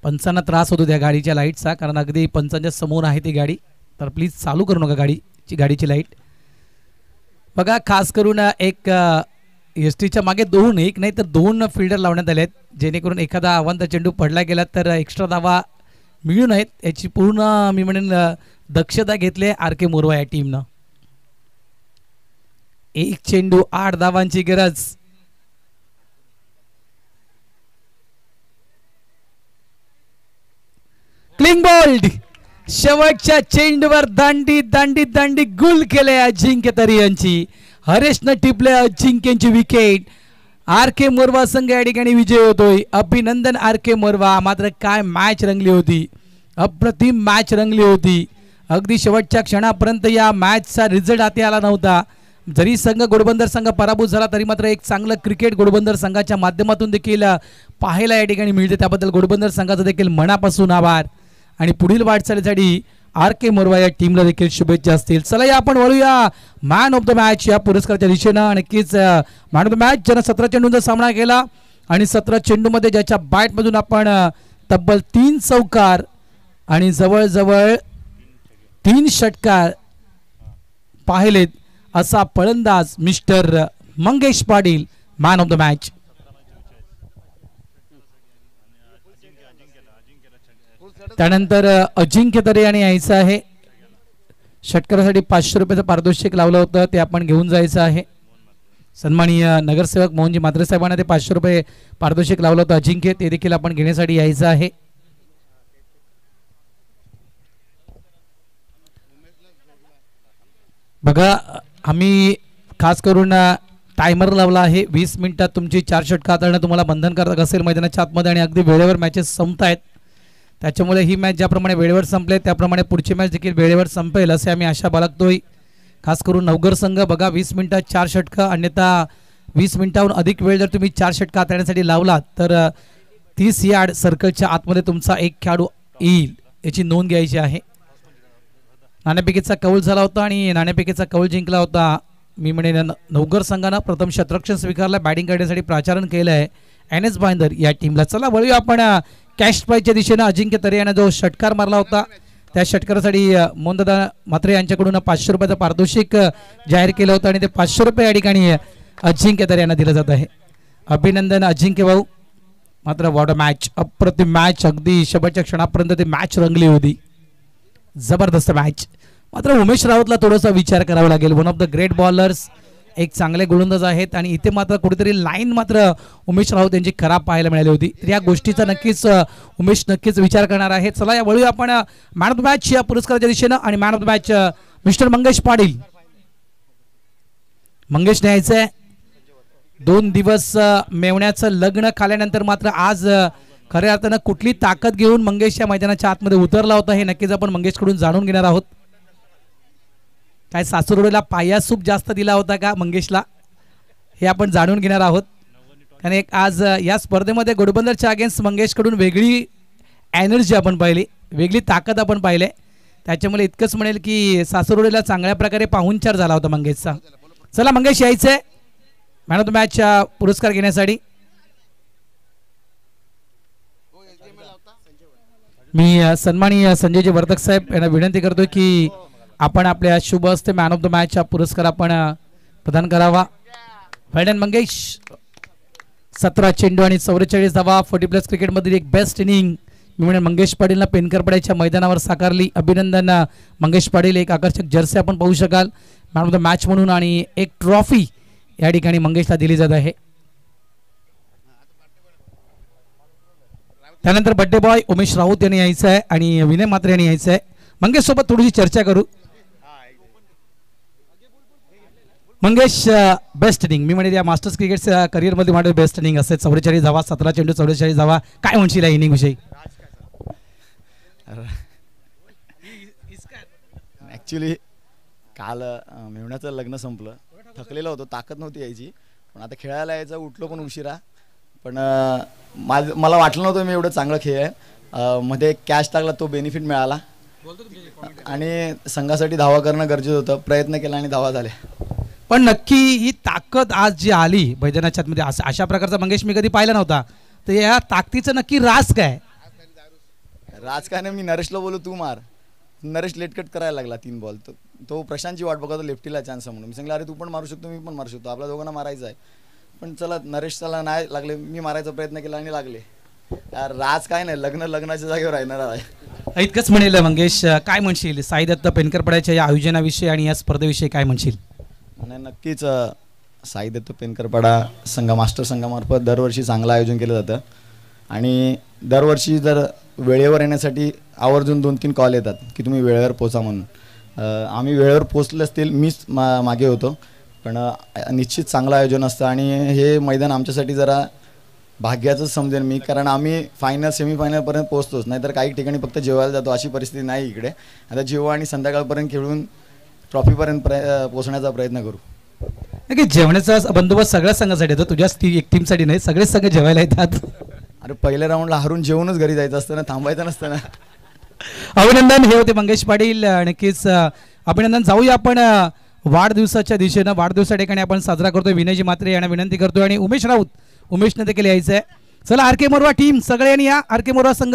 पंचांना त्रास होतो त्या गाडीच्या लाईटचा कारण अगदी पंचांच्या समोर आहे ती गाडी. तर प्लीज चालू करू नका गाडीची लाईट. बघा खास करून एक एस टीच्या मागे 2 एक नाही तर 2 फिल्डर लावण्यात आले आहेत जेणेकरून एखादा अवांत चेंडू पडला गेला तर एक्स्ट्रा धावा मिळू नयेत याची पूर्ण मी म्हणेन दक्षता घेतली आहे आर के मोरवा या टीमनं. 1 चेंडू 8 धावांची गरज. Clean bowled. शेवटच्या चेंडूवर दांडी दांडी दांडी गुल केले अजिंक्य तरी यांची. हरेशनं टिपले अजिंक्यांची विकेट. आर के मोरवा संघ या ठिकाणी विजय होतोय. अभिनंदन आर के मोरवा. मात्र काय मॅच रंगली होती. अप्रतिम मॅच रंगली होती. अगदी शेवटच्या क्षणापर्यंत या मॅचचा रिझल्ट हाती आला नव्हता. जरी संघ घोडबंदर संघ पराभूत झाला तरी मात्र एक चांगलं क्रिकेट घोडबंदर संघाच्या माध्यमातून देखील पाहायला या ठिकाणी मिळते. त्याबद्दल घोडबंदर संघाचा देखील मनापासून आभार आणि पुढील वाटचालीसाठी आर के मोरवा या टीमला देखील शुभेच्छा असतील. चला या आपण वळूया मॅन ऑफ द मॅच या पुरस्काराच्या दिशेनं. नक्कीच मॅन ऑफ द मॅच ज्यानं 17 चेंडूंचा सामना केला आणि 17 चेंडूमध्ये ज्याच्या बॅटमधून आपण तब्बल 3 चौकार आणि जवळजवळ 3 षटकार पाहिलेत असा फलंदाज mister Mangesh Patil man of the match. त्यानंतर अजिंक्य तरे यांनी यायचं आहे. षटकारासाठी 500 रुपयाचं पारितोषिक लावलं होतं ते आपण घेऊन जायचं आहे. सन्माननीय नगरसेवक मोहनजी म्हात्रे साहेबांना ते 500 रुपये पारितोषिक लावलं होतं अजिंक्य, ते देखील आपण घेण्यासाठी यायचं आहे. बघा आम्ही खास करून टायमर लावला आहे. 20 मिनिटात तुमची 4 षटकं हाताळणं तुम्हाला बंधनकारक असेल मैदानाच्या आतमध्ये आणि अगदी वेळेवर मॅचेस संपतायत. त्याच्यामुळे ही मॅच ज्याप्रमाणे वेळेवर संपले त्याप्रमाणे पुढची मॅच देखील वेळेवर संपेल असे आम्ही आशा बाळगतोय. खास करून नवघर संघ बघा 20 मिनिटात 4 षटकं, अन्यथा 20 मिनिटाहून अधिक वेळ जर तुम्ही 4 षटकं हाताळण्यासाठी लावलात तर 30 यार्ड सर्कलच्या आतमध्ये तुमचा एक खेळाडू येईल याची नोंद घ्यायची आहे. नाणेफेकीचा कौल झाला होता आणि नाणेफेकीचा कौल जिंकला होता. मी म्हणेन नवघर संघानं प्रथम क्षेत्ररक्षण स्वीकारलं, बॅटिंग करण्यासाठी प्राचारण केलं आहे NS भाईंदर या टीमला. चला वळूया आपण कॅश प्राईजच्या दिशेनं. अजिंक्य तरे यानं जो षटकार मारला होता त्या षटकारासाठी मोहनदादा म्हात्रे यांच्याकडून 500 रुपयाचं पारितोषिक जाहीर केलं होतं आणि ते 500 रुपये या ठिकाणी अजिंक्य तरे यांना दिलं जात आहे. अभिनंदन अजिंक्य भाऊ. मात्र वॉट अ मॅच, अप्रतिम मॅच, अगदी शेवटच्या क्षणापर्यंत ती मॅच रंगली होती, जबरदस्त मॅच. मात्र उमेश राऊतला थोडासा विचार करावा लागेल. One of the great bowlers, एक चांगले गोलंदाज आहेत आणि इथे मात्र कुठेतरी लाईन मात्र उमेश राऊत यांची खराब पाहायला मिळाली होती. तर या गोष्टीचा नक्कीच उमेश नक्कीच विचार करणार आहे. चला या वळूया आपण मॅन ऑफ द मॅच या पुरस्काराच्या दिशेनं आणि man of the match mister Mangesh Patil. मंगेशने यायचंय. 2 दिवस मेवण्याचं लग्न खाल्यानंतर मात्र आज खऱ्या अर्थानं कुठली ताकद घेऊन मंगेश या मैदानाच्या आतमध्ये उतरला होता हे नक्कीच आपण मंगेशकडून जाणून घेणार आहोत. काय सासुरवाडीला पायासूप जास्त दिला होता का मंगेशला हे आपण जाणून घेणार आहोत. कारण एक आज या स्पर्धेमध्ये घोडबंदरच्या अगेन्स्ट मंगेशकडून वेगळी एनर्जी आपण पाहिली, वेगळी ताकद आपण पाहिले. त्याच्यामुळे इतकंच म्हणेल की सासुरवाडीला चांगल्या प्रकारे पाहुणचार झाला होता मंगेशचा. चला मंगेश यायचंय मॅन ऑफ द मॅच पुरस्कार घेण्यासाठी. मी सन्माननीय संजयजी वर्धक साहेब यांना विनंती करतो की आपण आपल्या शुभ हस्ते मॅन ऑफ द मॅच हा पुरस्कार आपण प्रदान करावा. वेल मंगेश. 17 चेंडू आणि 44 धावा 40+ क्रिकेटमधील एक बेस्ट इनिंग मी म्हणेन मंगेश पाटीलला पेनकरपड्याच्या मैदानावर साकारली. अभिनंदन मंगेश पाटील. एक आकर्षक जर्सी आपण पाहू शकाल मॅन ऑफ द मॅच म्हणून आणि एक ट्रॉफी या ठिकाणी मंगेशला दिली जात आहे. त्यानंतर बड्डे बॉय उमेश राऊत यांनी यायचं आहे आणि विनय म्हात्रे यांनी यायचं आहे. मंगेश सोबत थोडीशी चर्चा करू. मंगेश बेस्ट इनिंग मी म्हणेन या मास्टर्स क्रिकेटच्या करिअरमध्ये माझे बेस्ट इनिंग असेल. 44 धावा 17 चेंडू 44 धावा. काय म्हणशील या इनिंग विषयी? ॲक्च्युली काल मेवण्याचं लग्न संपलं, थकलेलं होतं, ताकद नव्हती यायची, पण आता खेळायला यायचं. उठलो पण उशिरा, पण मला वाटलं नव्हतं मी एवढं चांगलं खेळ आहे. मध्ये कॅश टाकला तो बेनिफिट मिळाला आणि संघासाठी धावा करणं गरजेचं होतं. प्रयत्न केला आणि धावा झाल्या. पण नक्की ही ताकद आज जी आली मैदानाच्या आतमध्ये अशा प्रकारचा मंगेश मी कधी पाहिला नव्हता. तर या ताकदीचं नक्की राज काय? राज काय नाही, मी नरेशला बोलू तू मार. नरेश लेटकट करायला लागला 3 बॉल. तो प्रशांतची वाट बघतो लेफ्टीला चान्स म्हणून. मी सांगितलं अरे तू पण मारू शकतो, मी पण मारू शकतो, आपल्या दोघांना मारायचं आहे. पण चला नरेशला नाही लागले, मी मारायचा प्रयत्न केला आणि लागले. राज काय नाही, लग्नाच्या जागेवर राहणार आहे. इतकंच म्हणेल मंगेश. काय म्हणशील साई दत्त पेनकरपड्याच्या या आयोजनाविषयी आणि या स्पर्धेविषयी काय म्हणशील? नाही नक्कीच साई दत्त पेनकरपाडा मास्टर संघामार्फत दरवर्षी चांगलं आयोजन केलं जातं आणि दरवर्षी जर वेळेवर येण्यासाठी आवर्जून 2-3 कॉल येतात की तुम्ही वेळेवर पोचा म्हणून. आम्ही वेळेवर पोचले असतील, मीच मागे होतो, पण निश्चित चांगलं आयोजन असतं आणि हे मैदान आमच्यासाठी जरा भाग्याचंच समजेन मी, कारण आम्ही फायनल सेमीफायनलपर्यंत पोहोचतोच. नाहीतर काही ठिकाणी फक्त जेवायला जातो, अशी परिस्थिती नाही इकडे. आता जेव्हा आणि संध्याकाळपर्यंत खेळून ट्रॉफीपर्यंत पोहोचण्याचा प्रयत्न करू. नक्की जेवणाचा बंदोबस्त सगळ्या संघासाठी येतो, तुझ्याच एक टीमसाठी नाही, सगळेच संघ जेवायला येतात. अरे पहिल्या राऊंडला हारून जेवूनच घरी जायचं असतं ना, थांबायचं नसतं ना. अभिनंदन. हे होते मंगेश पाटील. नक्कीच अभिनंदन. जाऊया आपण वाढदिवसाच्या दिशेनं. वाढदिवसा ठिकाणी आपण साजरा करतोय. विनयजी म्हात्रे यांना विनंती करतोय आणि उमेश राऊत, उमेशने देखील यायचं आहे. चला आर के मोरवा टीम सगळ्यांनी या. आर के मोरवा संघ